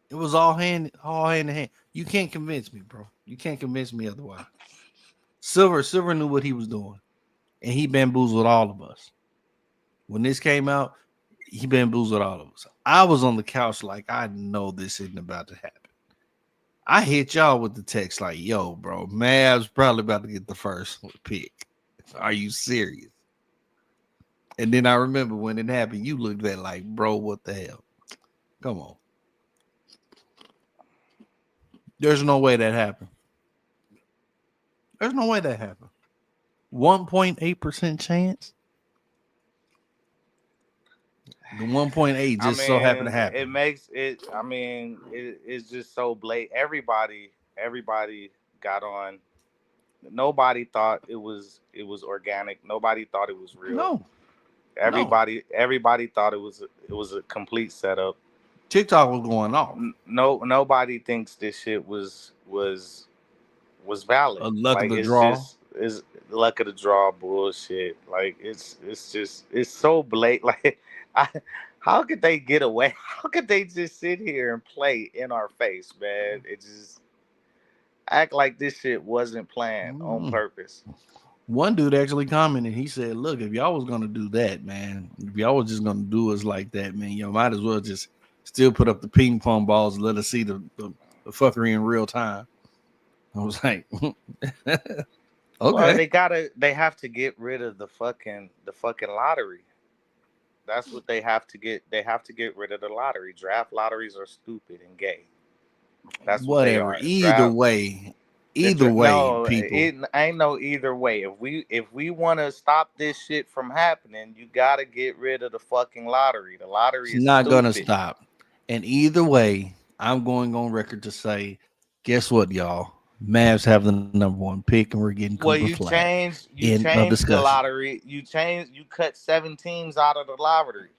It was all hand in hand. You can't convince me, bro. You can't convince me otherwise. Silver knew what he was doing, and he bamboozled all of us. When this came out, he bamboozled all of us. I was on the couch like, I know this isn't about to happen. I hit y'all with the text like, yo, bro, Mavs probably about to get the first pick. Are you serious? And then I remember when it happened, you looked at like, bro, what the hell? Come on. There's no way that happened. There's no way that happened. 1.8% chance. The 1.8 I just so happened to mean, it happen. makes it. I mean, it's just so blatant. Everybody got on. Nobody thought it was organic. Nobody thought it was real. No, no. Everybody thought it was a complete setup. TikTok was going off. No, nobody thinks this shit was valid. A luck of Like the it's draw. just it's luck of the draw bullshit. Like it's just it's so blatant. Like I, how could they get away? How could they just sit here and play in our face, man? It just act like this shit wasn't planned on Mm. purpose. One dude actually commented. He said, "Look, if y'all was gonna do that, man, if y'all was just gonna do us like that, man, you might as well just still put up the ping pong balls and let us see the fuckery in real time." I was like, Well, okay. they have to get rid of the fucking lottery. That's what they have to get. They have to get rid of the lottery. Draft lotteries are stupid and gay. That's what they Whatever. are. Draft Either way, no, people. it ain't no either way. If we want to stop this shit from happening, you gotta get rid of the fucking lottery. The It's lottery is not gonna stupid. stop. And either way, I'm going on record to say, guess what, y'all? Mavs have the number one pick, and we're getting Cooper Well, Flag. you End of changed the discussion. lottery. You cut 7 teams out of the lottery.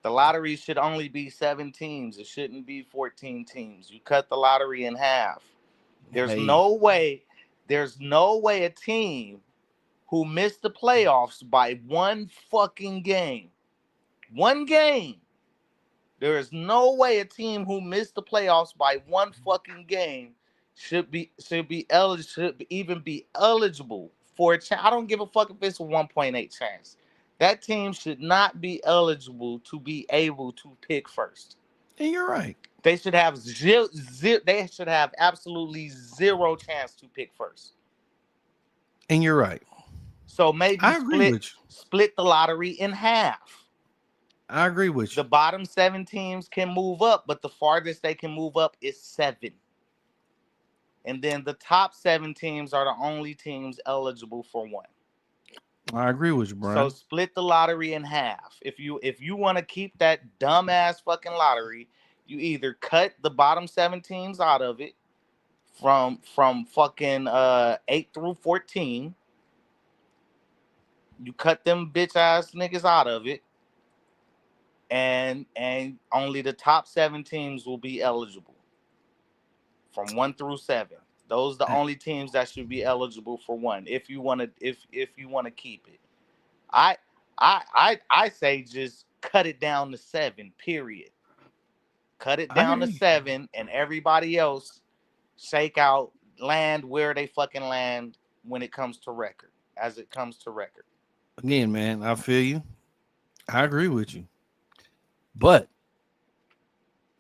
The lottery should only be 7 teams. It shouldn't be 14 teams. You cut the lottery in half. There's Hey, no way. There's no way a team who missed the playoffs by one fucking game. One game. There is no way a team who missed the playoffs by one fucking game should even be eligible for a chance. I don't give a fuck if it's a 1.8 chance. That team should not be eligible to be able to pick first. and you're right. They should have they should have absolutely zero chance to pick first. And you're right. So maybe I agree with you. split the lottery in half. I agree with The you. bottom 7 teams can move up, but the farthest they can move up is 7. And then the top 7 teams are the only teams eligible for one. I agree with you, So Brian. split the lottery in half. If you want to keep that dumbass fucking lottery, you either cut the bottom 7 teams out of it from fucking 8 through 14. You cut them bitch ass niggas out of it, and only the top 7 teams will be eligible from 1 through 7. Those are the only teams that should be eligible for one. If you want to keep it, I I say just cut it down to 7. Period. Cut it I down hear to you. 7, and everybody else shake out land where they fucking land when it comes to record, as it comes to record. Again, man, I feel you. I agree with you. But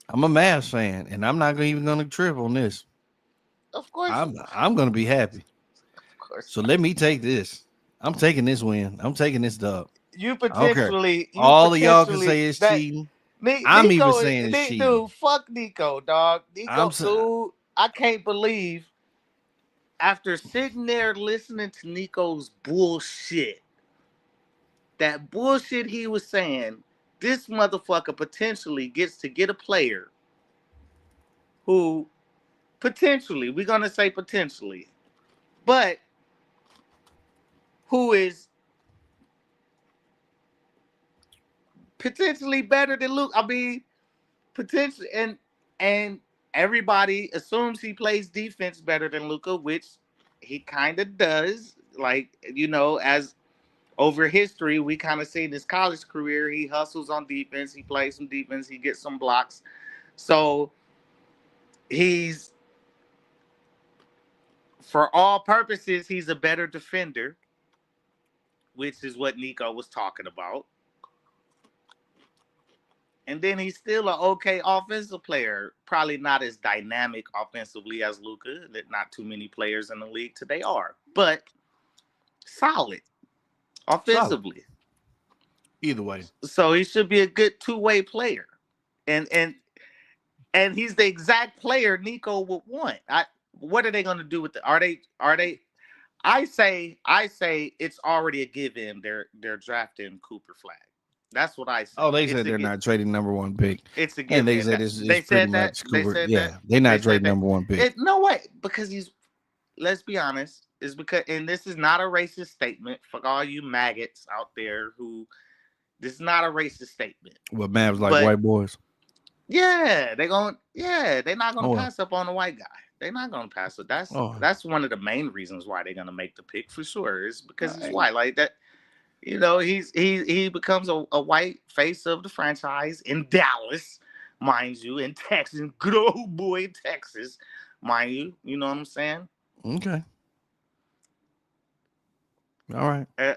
I'm a Mavs fan, and I'm not even gonna trip on this. Of course, I'm gonna be happy. of course. So let me take this. I'm taking this win. I'm taking this dub. You I don't care. potentially All of y'all can say it's that cheating. I'm even Nico, saying it's cheating. dude, fuck Nico, dog. I'm Nico, saying, dude, I can't believe after sitting there listening to Nico's bullshit, that bullshit he was saying, this motherfucker potentially gets to get a player who potentially, we're gonna say potentially, but who is potentially better than Luke. I mean, potentially, and everybody assumes he plays defense better than Luka, which he kind of does. Like, as over history, we kind of see in his college career, he hustles on defense, he plays some defense, he gets some blocks. So he's, for all purposes, he's a better defender, which is what Nico was talking about. And then he's still an okay offensive player. Probably not as dynamic offensively as Luka. That not too many players in the league today are, but solid solid. offensively. Either way. So he should be a good two-way player, and and and he's the exact player Nico would want. What are they going to do with the? Are they? I say it's already a given. They're drafting Cooper Flag. That's what I say. Oh, they It's said a they're not trading number one pick. It's a And they given. said That it's they pretty said that. much They Cooper. said that. Yeah, they're They not said trading that. number one pick. It no way because he's. Let's be honest. Is because and this is not a racist statement for all you maggots out there who. This is not a racist statement. What Mavs like But white boys? yeah, they're not gonna Oh well. pass up on the white guy. They're not gonna pass it. That's Oh, that's one of the main reasons why they're gonna make the pick for sure. Is because he's I, white. Like that. He becomes a white face of the franchise in Dallas, mind you, in Texas, good old boy in Texas, mind you. You know what I'm saying? okay. All right. Uh,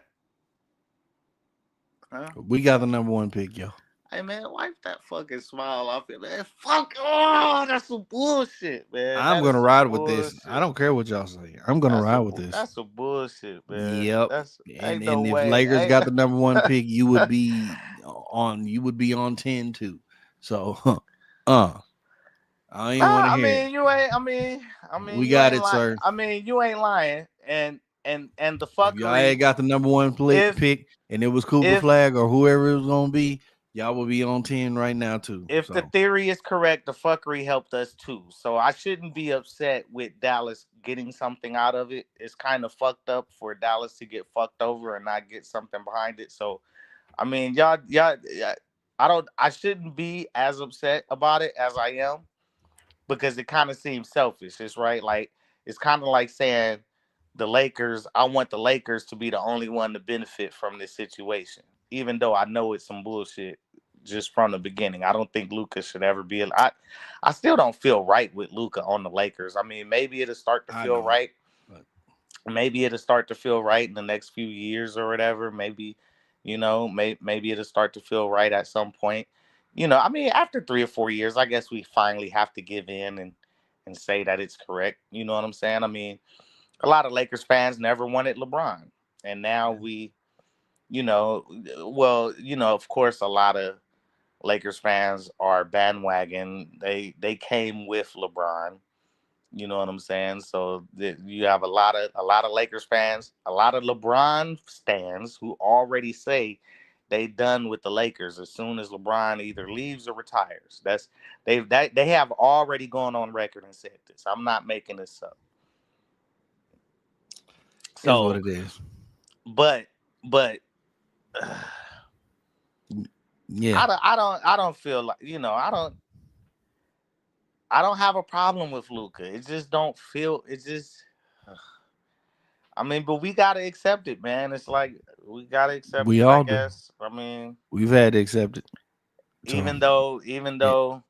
uh, We got the number one pick, yo. Hey man, wipe that fucking smile off it, man. Fuck, oh, that's some bullshit, man. I'm That is gonna some ride with this. I bullshit. don't care what y'all say. I'm gonna ride with this. That's some bullshit, man. Yep. That's And ain't no and if way. Lakers got the number one pick, you would be on 10 too. So I ain't Nah, want to I hear it. mean you ain't. We You got ain't it, lying. sir. I mean you ain't lying. And the If y'all had fuckery. got the number one If pick and it was Cooper if Flagg or whoever it was gonna be, y'all would be on 10 right now too. if the So theory is correct, the fuckery helped us too. So I shouldn't be upset with Dallas getting something out of it. It's kind of fucked up for Dallas to get fucked over and not get something behind it. So I mean, yeah, I shouldn't be as upset about it as I am because it kind of seems selfish. It's right, like it's kind of like saying the Lakers. I want the Lakers to be the only one to benefit from this situation, even though I know it's some bullshit just from the beginning. I don't think Luca should ever be. I still don't feel right with Luca on the Lakers. I mean, maybe it'll start to I feel don't. right. But Maybe it'll start to feel right in the next few years or whatever. Maybe, maybe it'll start to feel right at some point. I mean, after 3 or 4 years, I guess we finally have to give in and say that it's correct. You know what I'm saying? I mean, a lot of Lakers fans never wanted LeBron, and now you know, of course, a lot of Lakers fans are bandwagon. They came with LeBron. You know what I'm saying? So you have a lot of Lakers fans, a lot of LeBron fans who already say they done with the Lakers as soon as LeBron either leaves or retires. They have already gone on record and said this. I'm not making this up. is what So, it is. but but Yeah. I don't feel like I don't have a problem with Luca. It just don't feel. It just. I mean, but we gotta accept it, man. It's like we gotta accept We it, I all do. guess. I mean, We've had to accept it. So even it though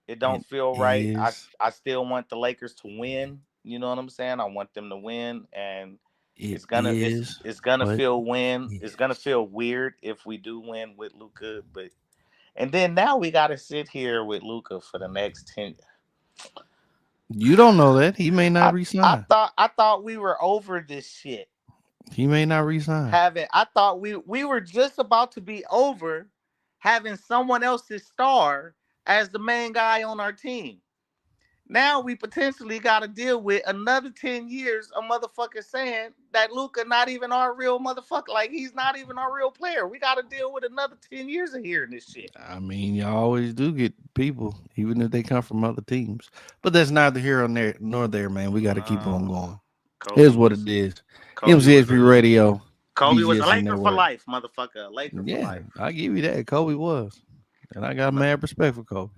it don't it feel right, is I still want the Lakers to win. You know what I'm saying? I want them to win, and it it's gonna it's is it's gonna what feel it win. It's gonna is. feel weird if we do win with Luca, but and then now we gotta sit here with Luca for the next 10. You don't know that. He may not resign. I thought we were over this shit. He may not resign. I thought we were just about to be over having someone else's star as the main guy on our team. Now we potentially got to deal with another 10 years of motherfuckers saying that Luca not even our real motherfucker. Like he's not even our real player. We got to deal with another 10 years of hearing this shit. I mean, you always do get people, even if they come from other teams. But that's neither here nor there, man. We got to keep on No, going. Kobe Here's what was it is. Kobe was MCXP a Radio, Kobe was a BGSN Laker for Network. life, motherfucker. A Laker for Yeah, life. I give you that. Kobe was. And I got Ma- mad respect for Kobe.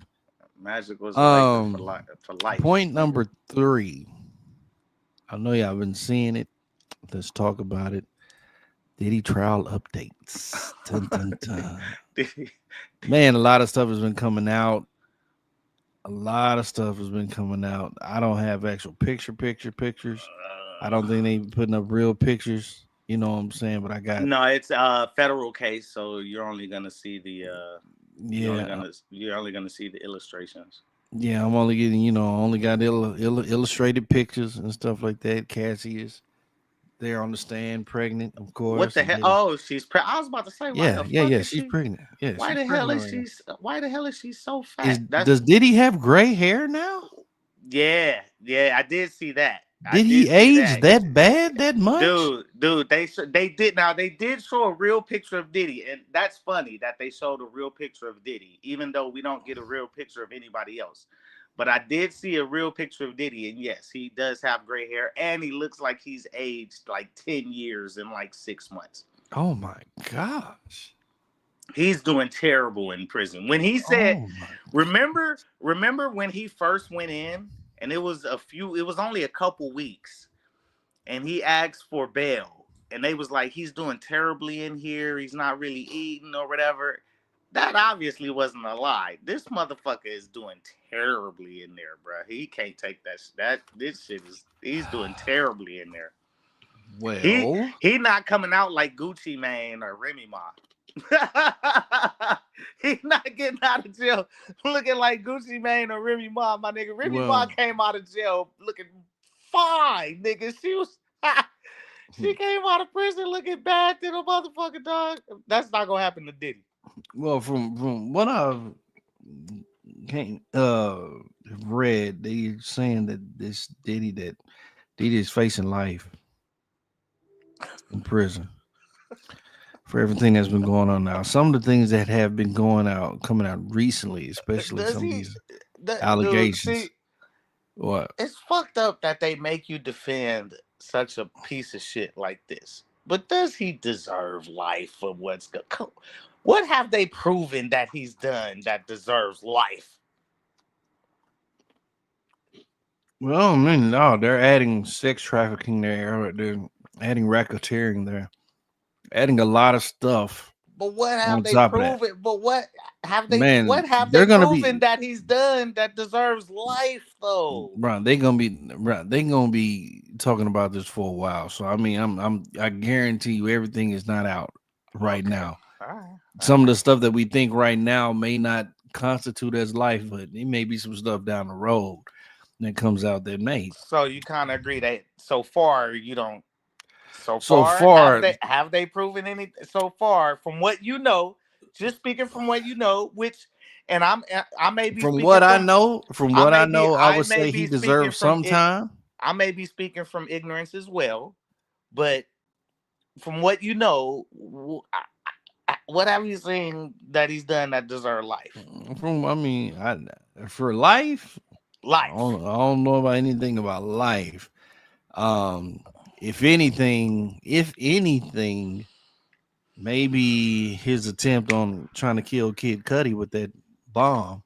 Magic was a Laker for Um, life. For life, Point nigga. number 3. I know y'all been seeing it. Let's talk about it. Diddy trial updates. Dun, dun, dun. Did he- Man, a lot of stuff has been coming out. A lot of stuff has been coming out. I don't have actual pictures. I don't think they putting up real pictures. You know what I'm saying? But I got No, it's a federal case, so you're only gonna see the yeah, you're only gonna see the illustrations. yeah. I'm only getting only got illustrated pictures and stuff like that. Cassie is there on the stand, pregnant, of What course, the and hell? then Oh, I was about to say, why the fuck yeah. is She's she? pregnant. Yeah, Why she's the hell pregnant is right now. Why the hell is she so Is fat? That's does Diddy have gray hair now? yeah. I did see that. I Did he did see age that. that bad that much? Dude, they did show a real picture of Diddy, and that's funny that they showed a real picture of Diddy, even though we don't get a real picture of anybody else. But I did see a real picture of Diddy, and yes, he does have gray hair, and he looks like he's aged like 10 years in like 6 months. Oh my gosh. He's doing terrible in prison. When he said, Oh my remember when he first went in, and it was only a couple weeks and he asked for bail, and they was like, he's doing terribly in here. He's not really eating or whatever. That obviously wasn't a lie. This motherfucker is doing terribly in there, bro. He can't take that. This shit is. He's doing terribly in there. He well. he not coming out like Gucci Mane or Remy Ma. He not getting out of jail looking like Gucci Mane or Remy Ma, my nigga. Remy Ma Well, came out of jail looking fine, nigga. She was she came out of prison looking bad to the motherfucking dog. That's not gonna happen to Diddy. well, from what I've came read, they saying that Diddy is facing life in prison for everything that's been going on now. Some of the things that have been coming out recently, especially Does some of he, these dude? allegations. See, What? it's fucked up that they make you defend such a piece of shit like this. But does he deserve life for what's good? What have they proven that he's done that deserves life? Well, I mean, no, they're adding sex trafficking there. They're adding racketeering there. Adding a lot of stuff But what have on they top of that. proven? But Man, what have they're they gonna proven be, that he's done that deserves life though? bro. They gonna be talking about this for a while. So I mean, I guarantee you, everything is not out right Okay. now. All right. All Some of the right. stuff that we think right now may not constitute as life, but it may be some stuff down the road that comes out that may. So you kind of agree that so far you don't. So So far, far, have they proven anything so far from what you know? Just speaking from what you know, which, and I may be speaking from what I know, I I would may say he be speaking deserves from some time. I may be speaking from ignorance as well, but from what you know, what have you seen that he's done that deserve life? From I mean, for life, Life. I don't know about anything about life. Um, if anything, maybe his attempt on trying to kill Kid Cudi with that bomb,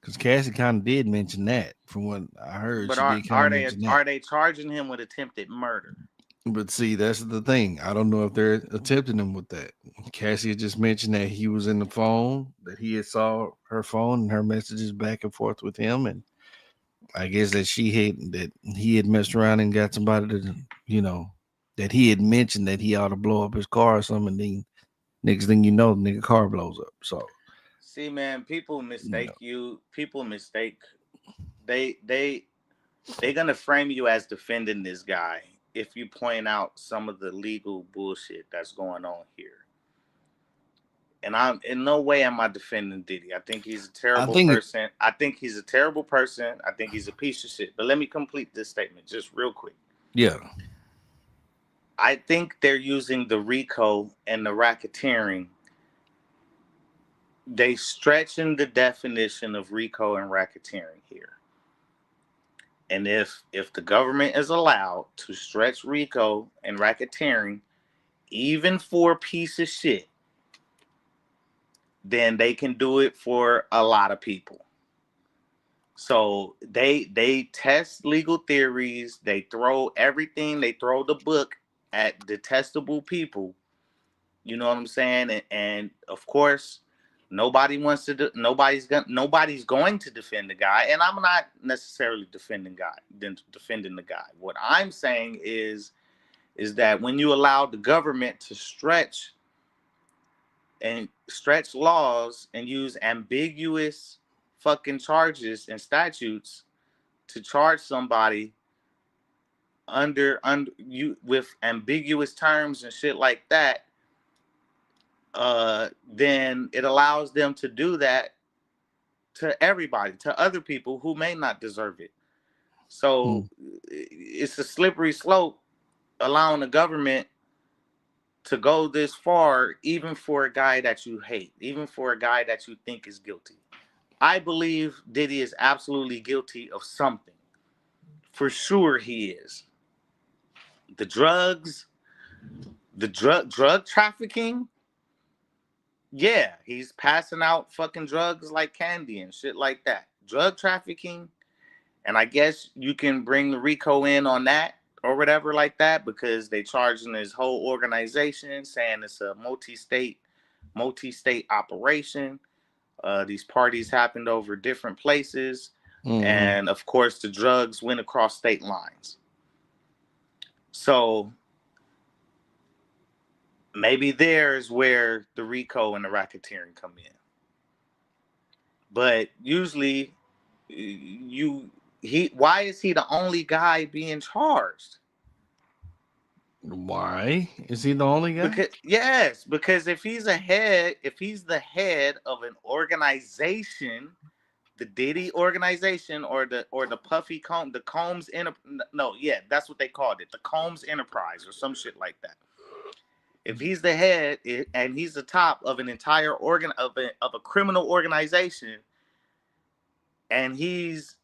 because Cassie kind of did mention that. From what I heard, But she did kind of mention that. are they charging him with attempted murder? But see, that's the thing. I don't know if they're attempting him with that. Cassie had just mentioned that he was in the phone, that he had saw her phone and her messages back and forth with him, and I guess that he had messed around and got somebody to, that he had mentioned that he ought to blow up his car or something. And then next thing you know, the nigga car blows up. So See, man, people you know, mistake you. People mistake they they're gonna frame you as defending this guy if you point out some of the legal bullshit that's going on here. And I'm in no way am I defending Diddy. I think he's a I terrible think, person. I think he's a terrible person. I think he's a piece of shit. But let me complete this statement just real quick. yeah, I think they're using the RICO and the racketeering. They stretching the definition of RICO and racketeering here. And if the government is allowed to stretch RICO and racketeering even for a piece of shit, then they can do it for a lot of people. So they test legal theories, they throw everything, they throw the book at detestable people. You know what I'm saying? And of course, nobody's going to defend the guy, and I'm not necessarily defending the guy. What I'm saying is that when you allow the government to stretch laws and use ambiguous fucking charges and statutes to charge somebody under you with ambiguous terms and shit like that, then it allows them to do that to everybody, to other people who may not deserve it. So mm, it's a slippery slope allowing the government to go this far, even for a guy that you hate, even for a guy that you think is guilty. I believe Diddy is absolutely guilty of something. For sure he is. The drugs, the drug trafficking, yeah, he's passing out fucking drugs like candy and shit like that. Drug trafficking, and I guess you can bring the RICO in on that or whatever like that because they charging this whole organization saying it's a multi-state operation. These parties happened over different places, mm-hmm. and of course the drugs went across state lines. So maybe there's where the RICO and the racketeering come in. But usually, why is he the only guy being charged? Why is he the only guy? Because if he's the head of an organization, the Diddy organization, or the Puffy Comb the Combs no, yeah, that's what they called it, the Combs Enterprise or some shit like that. If he's the head and he's the top of an entire of a criminal organization, and he's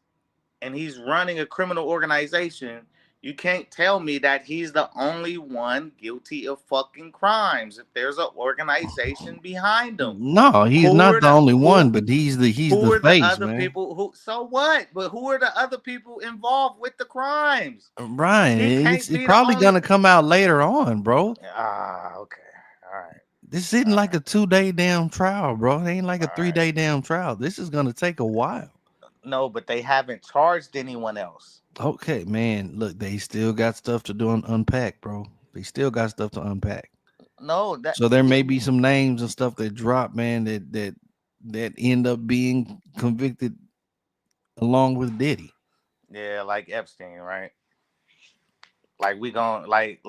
running a criminal organization, you can't tell me that he's the only one guilty of fucking crimes. If there's an organization behind him, No, he's who not are the the only who one, but he's who the are the face, other man. people who? So what? But who are the other people involved with the crimes? Brian, He it's, can't it's be the probably only. gonna come out later on, bro. Okay, all right, This isn't all like right, a 2-day damn trial, bro. It ain't like all a right. 3-day damn trial. This is gonna take a while. No, but they haven't charged anyone else. Okay, man. Look, they still got stuff to do and unpack, bro. They still got stuff to unpack. No, that So there may be some names and stuff that drop, man, that end up being convicted along with Diddy. yeah, like Epstein, right? Like we gon' like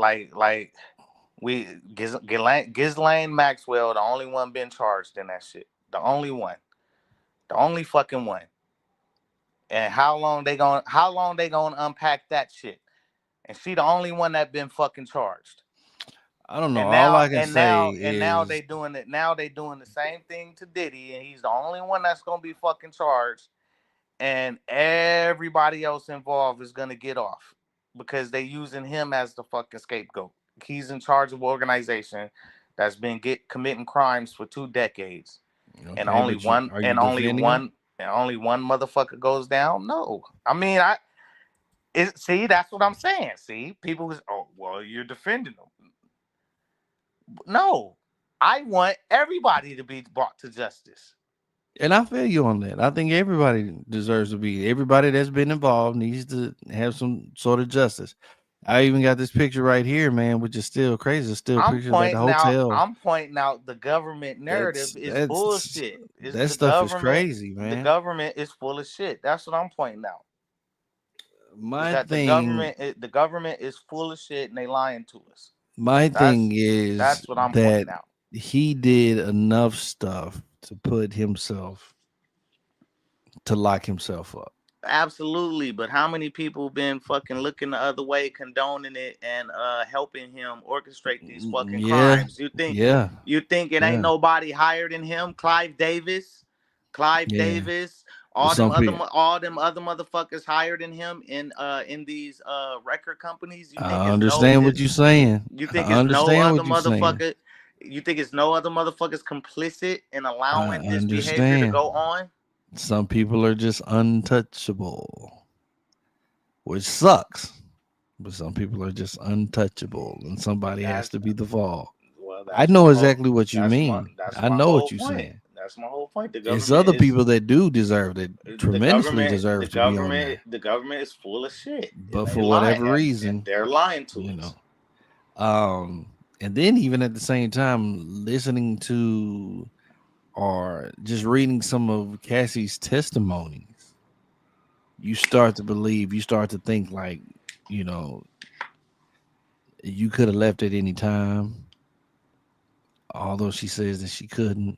we Ghislaine Maxwell, the only one been charged in that shit. The only one. The only fucking one. And how long they gonna unpack that shit? And she the only one that been fucking charged. I don't know. And All now I can and say now and now is they doing it. Now they doing the same thing to Diddy, and he's the only one that's gonna be fucking charged. And everybody else involved is gonna get off because they using him as the fucking scapegoat. He's in charge of an organization that's been committing crimes for 2 decades, and okay, but are you defending him? only one motherfucker goes down. No, I mean see, that's what I'm saying. See, people was, oh well, you're defending them. No, I want everybody to be brought to justice. And I feel you on that. I think everybody deserves to be. Everybody that's been involved needs to have some sort of justice. I even got this picture right here, man, which is still crazy. It's still I'm pictures at the pointing out. hotel. I'm pointing out the government That's narrative is that's bullshit. It's that the stuff is government. crazy, The man. government is full of shit. That's what I'm pointing out. Is My that thing, the government is full of shit and they lying to us. my That's thing is that's what I'm that pointing out. he did enough stuff to put himself to lock himself up. Absolutely, but how many people been fucking looking the other way, condoning it, and helping him orchestrate these fucking Yeah, crimes? You think yeah, it ain't yeah, nobody higher than him? Clive yeah. Davis, But some people, all them other motherfuckers higher than him in these record companies. I understand what you're saying. You think I it's no understand other what you're saying. motherfucker? You think it's no other motherfuckers complicit in I allowing this behavior to understand. go on? Some people are just untouchable, which sucks. But some people are just untouchable, and somebody has That's to be the fall. Well, I that's know my whole. exactly what you mean. That's I my know what whole you're point. saying. That's my whole point. It's other people that do deserve that The tremendously government, deserves to be on there. the government is full of shit, and But they for lie, whatever and reason, they're lying to you us. know. And then even at the same time, listening to or just reading some of Cassie's testimonies, you start to believe, you start to think like, you know, you could have left at any time, although she says that she couldn't.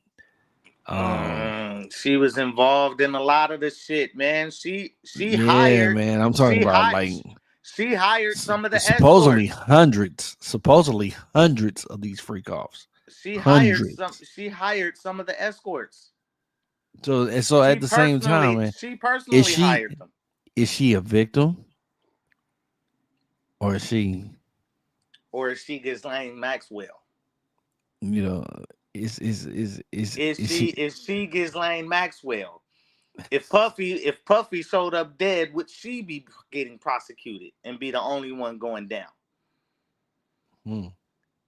She was involved in a lot of the shit, man. Yeah, man. I'm talking She about hired, like she hired some of the supposedly escorts. hundreds of these freak offs. Hundreds. She hired some of the escorts. So at the same time, man, She is personally she hired them. is she a victim or is she, Or is she Ghislaine Maxwell? you know, is she? Is she Ghislaine Maxwell? If Puffy showed up dead, would she be getting prosecuted and be the only one going down? Hmm.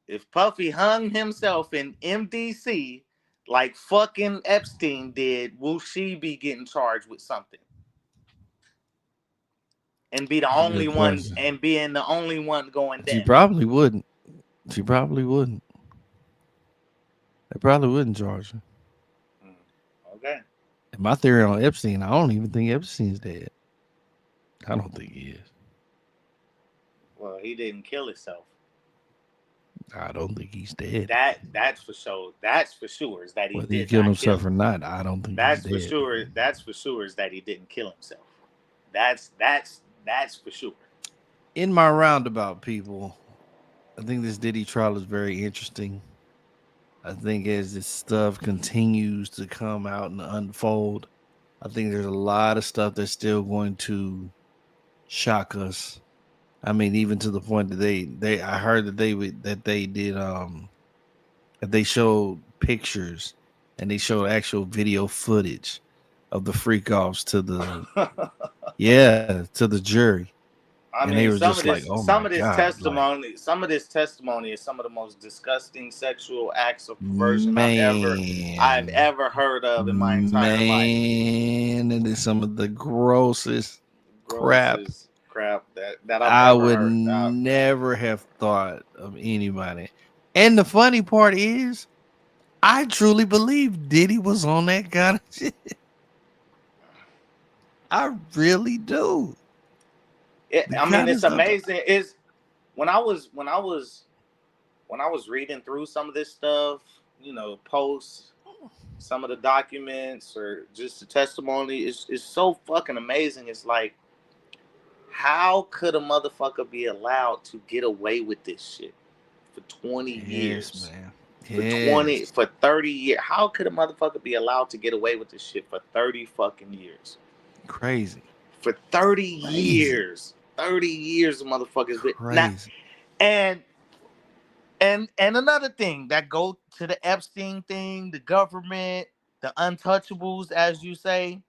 If Puffy hung himself in MDC like fucking Epstein did, will she be getting charged with something? And be the That's a only good one question. and being the only one going She down. probably wouldn't. She probably wouldn't. They probably wouldn't charge her. Okay. And my theory on Epstein, I don't even think Epstein's dead. I don't think he is. Well, he didn't kill himself. I don't think he's dead. That's for sure. That's for sure is that he Whether he did killed not kill himself or him. not, I don't think he's That's for dead. sure. That's for sure is that he didn't kill himself. That's for sure. In my roundabout, people, I think this Diddy trial is very interesting. I think as this stuff continues to come out and unfold, I think there's a lot of stuff that's still going to shock us. I mean, even to the point that they I heard that they did that they showed pictures and they showed actual video footage of the freak offs to the to the jury. I And they mean, were just like, oh my God, like some of this testimony is some of the most disgusting sexual acts of perversion I've man, ever heard of in my entire life. man, it is some of the grossest crap Grossest crap that I've I ever would heard. never have thought of anybody. And the funny part is, I truly believe Diddy was on that kind of shit. I really do. The I mean, kind of it's stuff. amazing. Is when I was reading through some of this stuff, posts, some of the documents, or just the testimony, is so fucking amazing. It's like, how could a motherfucker be allowed to get away with this shit for 20 Yes, years? man. For Yes. 30 years. How could a motherfucker be allowed to get away with this shit for 30 fucking years? Crazy. For 30 Crazy. years. 30 years of motherfuckers. Now, Crazy. and and another thing that go to the Epstein thing, the government, the untouchables, as you say,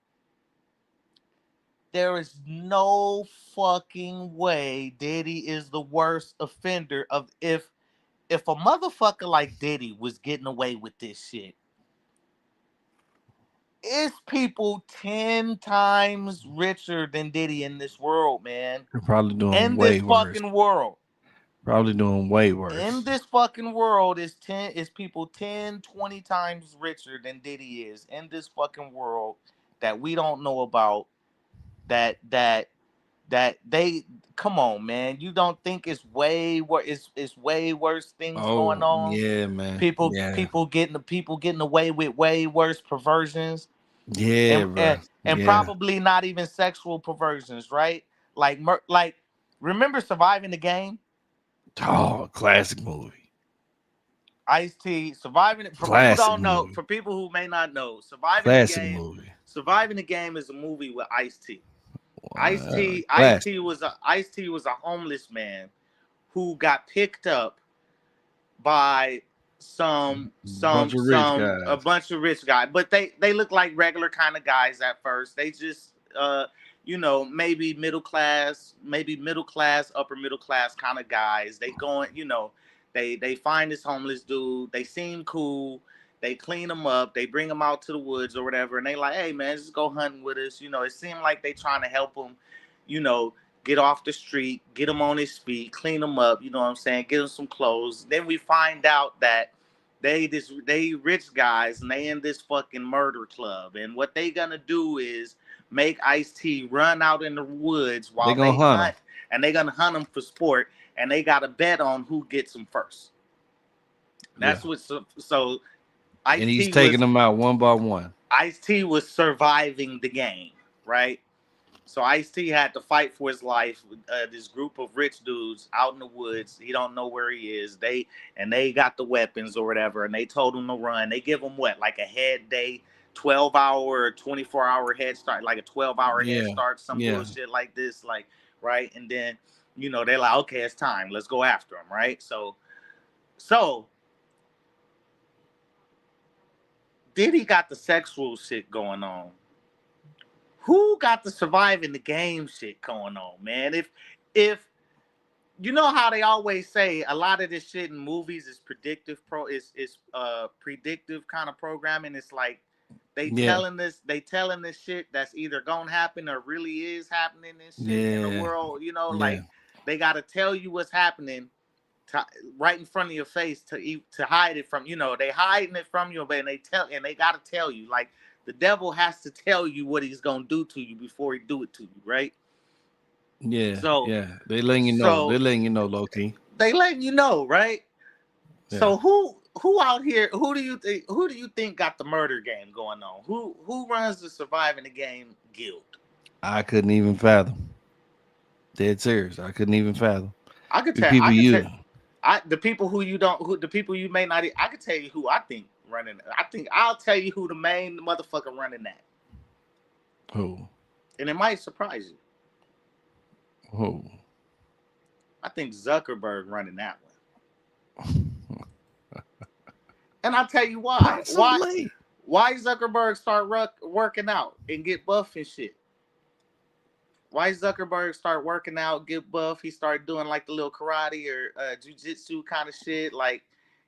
there is no fucking way Diddy is the worst offender of if a motherfucker like Diddy was getting away with this shit. It's people 10 times richer than Diddy in this world, man. They're probably doing In this way worse. fucking world. Probably doing way In worse. this fucking world is people 10, 20 times richer than Diddy is in this fucking world that we don't know about that they come on, man. You don't think it's way worse things going Oh, on? yeah, man. People Yeah. getting away with way worse perversions Yeah, bro. and Yeah. probably not even sexual perversions, right? Like remember Surviving the Game? Oh, classic movie. Ice T surviving for people who Classic don't know, movie. for people who may not know, Classic movie. Surviving the Game is a movie with Ice T. Classic. Ice T was a homeless man who got picked up by Bunch of rich a guys. bunch of rich guys, but they look like regular kind of guys at first. They just maybe middle class, upper middle class kind of guys. They going, they find this homeless dude. They seem cool. They clean him up. They bring him out to the woods or whatever, and they like, hey man, just go hunting with us. It seemed like they trying to help him, you know, get off the street, get him on his feet, clean him up. You know what I'm saying? Get him some clothes. Then we find out that they rich guys and they in this fucking murder club, and what they gonna do is make Ice T run out in the woods They while gonna they hunt him. hunt, and they gonna hunt him for sport, and they got to bet on who gets him first. Yeah. That's what so Ice And he's T taking was them out one by one. Ice T was surviving the game, right? So Ice T had to fight for his life with this group of rich dudes out in the woods. He don't know where he is. They got the weapons or whatever, and they told him to run. They give him what, like a head day, 12-hour or 24-hour head start, like a 12-hour head Yeah. start, some Yeah. bullshit like this, like right. And then they're like, okay, it's time. Let's go after him, right? So Diddy got the sexual shit going on. Who got the surviving the game shit going on, man? If you know how they always say a lot of this shit in movies is predictive kind of programming. It's like Yeah. they telling this shit that's either gonna happen or really is happening and shit in the Yeah. world. Yeah. Like they gotta tell you what's happening to, right in front of your face to hide it from. They hiding it from you, but they gotta tell you like The devil has to tell you what he's gonna do to you before he do it to you, right? Yeah, So, yeah. They letting you know. They're so letting you know, low key. they letting you know, right? Yeah. So who out here? Who do you think got the murder game going on? Who runs the surviving the game guild? I couldn't even fathom. Dead serious. I couldn't even fathom. I could The tell. people I could tell. you. The people who you don't, who the people you may not. I could tell you who I think running. I think I'll tell you who the main motherfucker running that, Who? and it might surprise you. Who? I think Zuckerberg running that one, and I'll tell you why. Possibly. Why Zuckerberg start working out and get buff and shit? Why Zuckerberg start working out, get buff? He started doing like the little karate or jujitsu kind of shit. Like,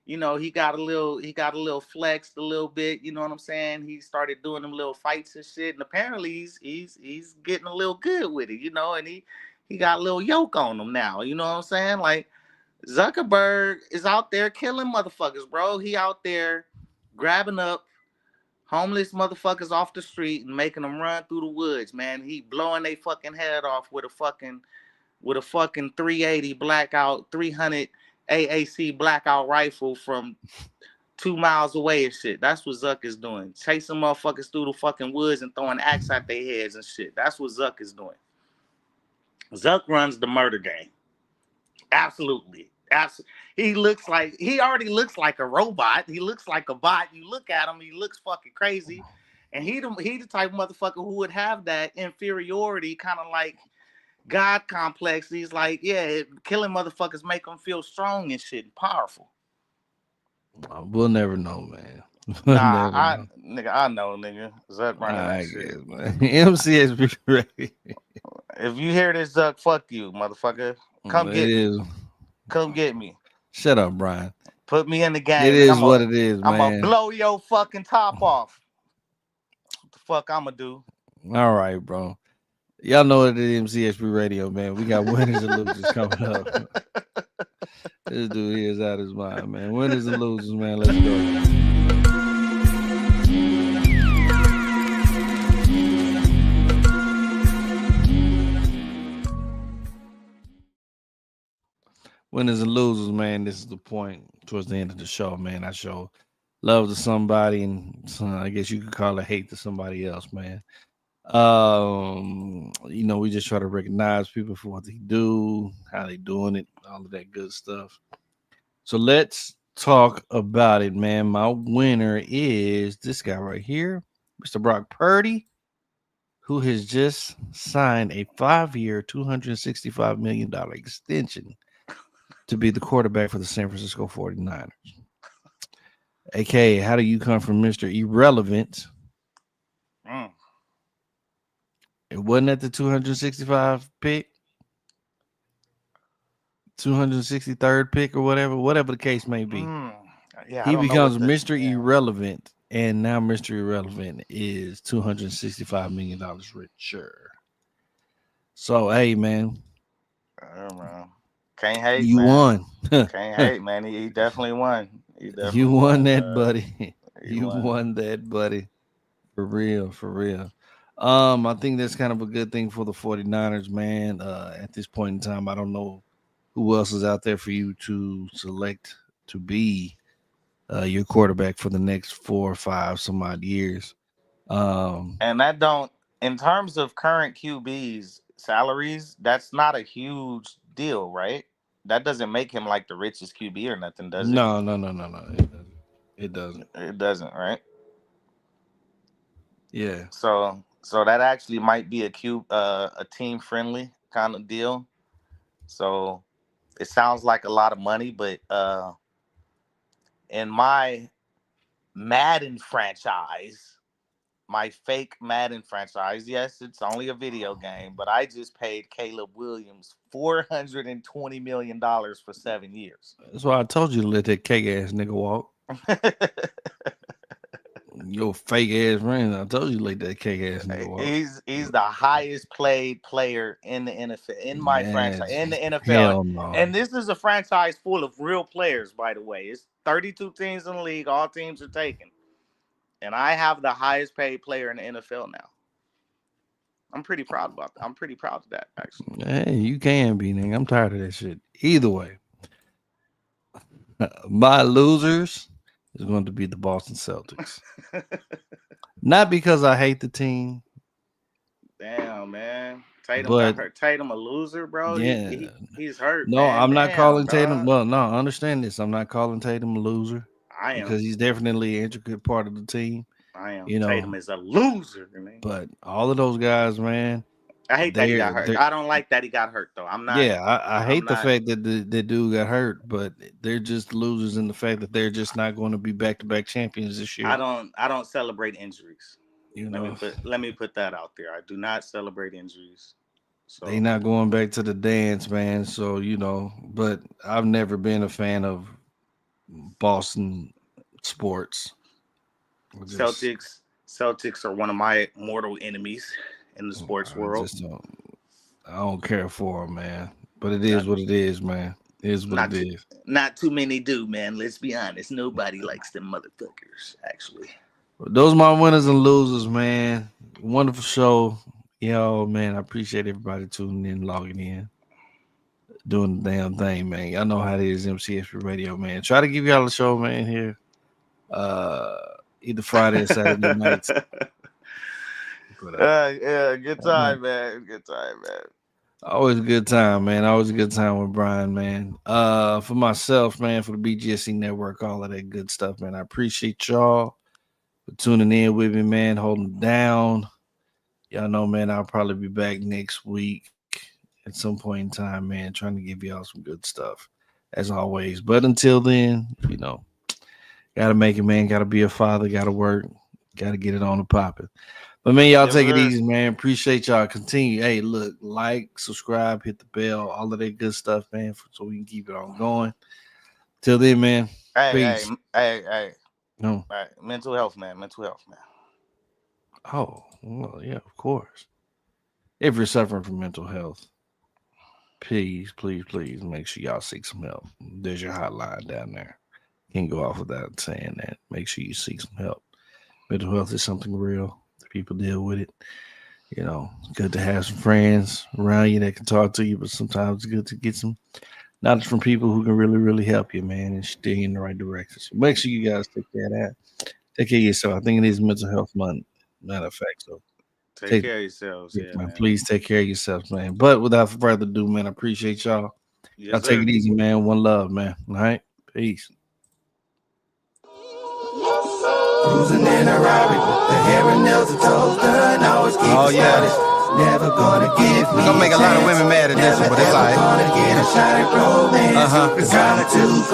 he got a little flexed a little bit. You know what I'm saying? He started doing them little fights and shit, and apparently he's getting a little good with it. And he got a little yoke on him now. You know what I'm saying? Like Zuckerberg is out there killing motherfuckers, bro. He out there grabbing up homeless motherfuckers off the street and making them run through the woods, man. He blowing their fucking head off with a fucking 380 blackout 300 AAC blackout rifle from 2 miles away and shit. That's what Zuck is doing. Chasing motherfuckers through the fucking woods and throwing axe at their heads and shit. That's what Zuck is doing. Zuck runs the murder game. Absolutely. He already looks like a robot. He looks like a bot. You look at him, he looks fucking crazy. And he the type of motherfucker who would have that inferiority, kind of like God complex. He's like, yeah, killing motherfuckers make them feel strong and shit and powerful. We'll never know, man. Nah, I know, nigga. Zuck running that shit. Man. MCXP Radio. If you hear this, Zuck, fuck you, motherfucker. Come get me. Shut up, Brian. Put me in the game. It is what it is, man. I'm gonna blow your fucking top off. What the fuck I'm gonna do? All right, bro. Y'all know it is MCXP Radio, man. We got winners and losers coming up. This dude here is out of his mind, man. Winners and losers, man. Let's go. Winners and losers, man. This is the point towards the end of the show, man. I show love to somebody, and I guess you could call it hate to somebody else, man. We just try to recognize people for what they do, how they doing it, all of that good stuff. So let's talk about it, man. My winner is this guy right here, Mr. Brock Purdy, who has just signed a 5-year, $265 million extension to be the quarterback for the San Francisco 49ers. AKA, how do you come from Mr. Irrelevant? It wasn't at the 265 pick, 263rd pick or whatever the case may be. Yeah, he becomes Mr. Irrelevant, and now Mr. Irrelevant is $265 million richer. So, hey, man. Can't hate, you man. Won. Can't hate, man. He definitely won. You won that, buddy. You won that, buddy. For real. I think that's kind of a good thing for the 49ers, man. At this point in time, I don't know who else is out there for you to select to be your quarterback for the next 4 or 5 some odd years. And that don't, in terms of current QBs salaries, that's not a huge deal, right? That doesn't make him like the richest QB or nothing, does it? No. It doesn't. It doesn't, right? Yeah. So that actually might be a team friendly kind of deal. So it sounds like a lot of money, but in my Madden franchise, my fake Madden franchise, yes, it's only a video game, but I just paid Caleb Williams $420 million for 7 years. That's why I told you to let that cake ass nigga walk. Your fake ass friend. I told you to let that cake ass nigga walk. He's the highest played player in the NFL, in my franchise, in the NFL. No. And this is a franchise full of real players, by the way. It's 32 teams in the league. All teams are taken. and I have the highest paid player in the NFL now. I'm pretty proud about that. I'm pretty proud of that, actually. Hey, you can be, nigga. I'm tired of that shit. Either way, my losers is going to be the Boston Celtics. Not because I hate the team. Damn, man. Tatum But got hurt. Tatum a loser, bro. yeah, He's hurt, no, man. I'm not Damn, calling dog. Tatum. Well, no, understand this. I'm not calling Tatum a loser I am. because he's definitely an intricate part of the team. I am. You know, Tatum is a loser, man. But all of those guys, man, I hate that he got hurt. I don't like that he got hurt, though. I'm not. Yeah, I hate the fact that the dude got hurt, but they're just losers in the fact that they're just not going to be back-to-back champions this year. I don't celebrate injuries. You know, let me put that out there. I do not celebrate injuries. So they not going back to the dance, man. So, you know, but I've never been a fan of Boston sports. Celtics are one of my mortal enemies in the sports world. I don't care for them, man. But it is what it is, man. It is what it is. Not too many do, man. Let's be honest. Nobody likes them motherfuckers, actually. Those are my winners and losers, man. Wonderful show. Yo, man, I appreciate everybody tuning in, logging in, doing the damn thing, man. Y'all know how it is, MCXPRadio, man. Try to give y'all a show, man, here. Either Friday or Saturday nights. Yeah, good time, man. Good time, man. Always a good time, man. Always a good time with Brian, man. For myself, man, for the BGSC network, all of that good stuff, man. I appreciate y'all for tuning in with me, man, holding down. Y'all know, man, I'll probably be back next week at some point in time, man, trying to give y'all some good stuff, as always. But until then, you know, gotta make it, man. Gotta be a father, gotta work, gotta get it on the popping. But, man, y'all take it easy, man. Appreciate y'all. Continue. Hey, look, like, subscribe, hit the bell, all of that good stuff, man, so we can keep it on going. Till then, man. Peace. Hey. No. All right. Mental health, man. Oh, well, yeah, of course. If you're suffering from mental health, please make sure y'all seek some help. There's your hotline down there. Can't go off without saying that. Make sure you seek some help. Mental health is something real. People deal with it. You know, it's good to have some friends around you that can talk to you, but sometimes it's good to get some knowledge from people who can really, really help you, man, and steer you in the right direction. So make sure you guys take care of that. Take care of yourself. I think it is Mental Health Month, matter of fact. So take care of yourselves. Yeah, man. Please take care of yourselves, man. But without further ado, man, I appreciate y'all. Yes, y'all take it easy, man. One love, man. All right? Peace. Cruising in a Rari with the hair and nails and toes done. Always keep never gonna give me. Gonna make a lot of women mad at this one, but it's alright. Gonna get a shot at romance. It's kinda too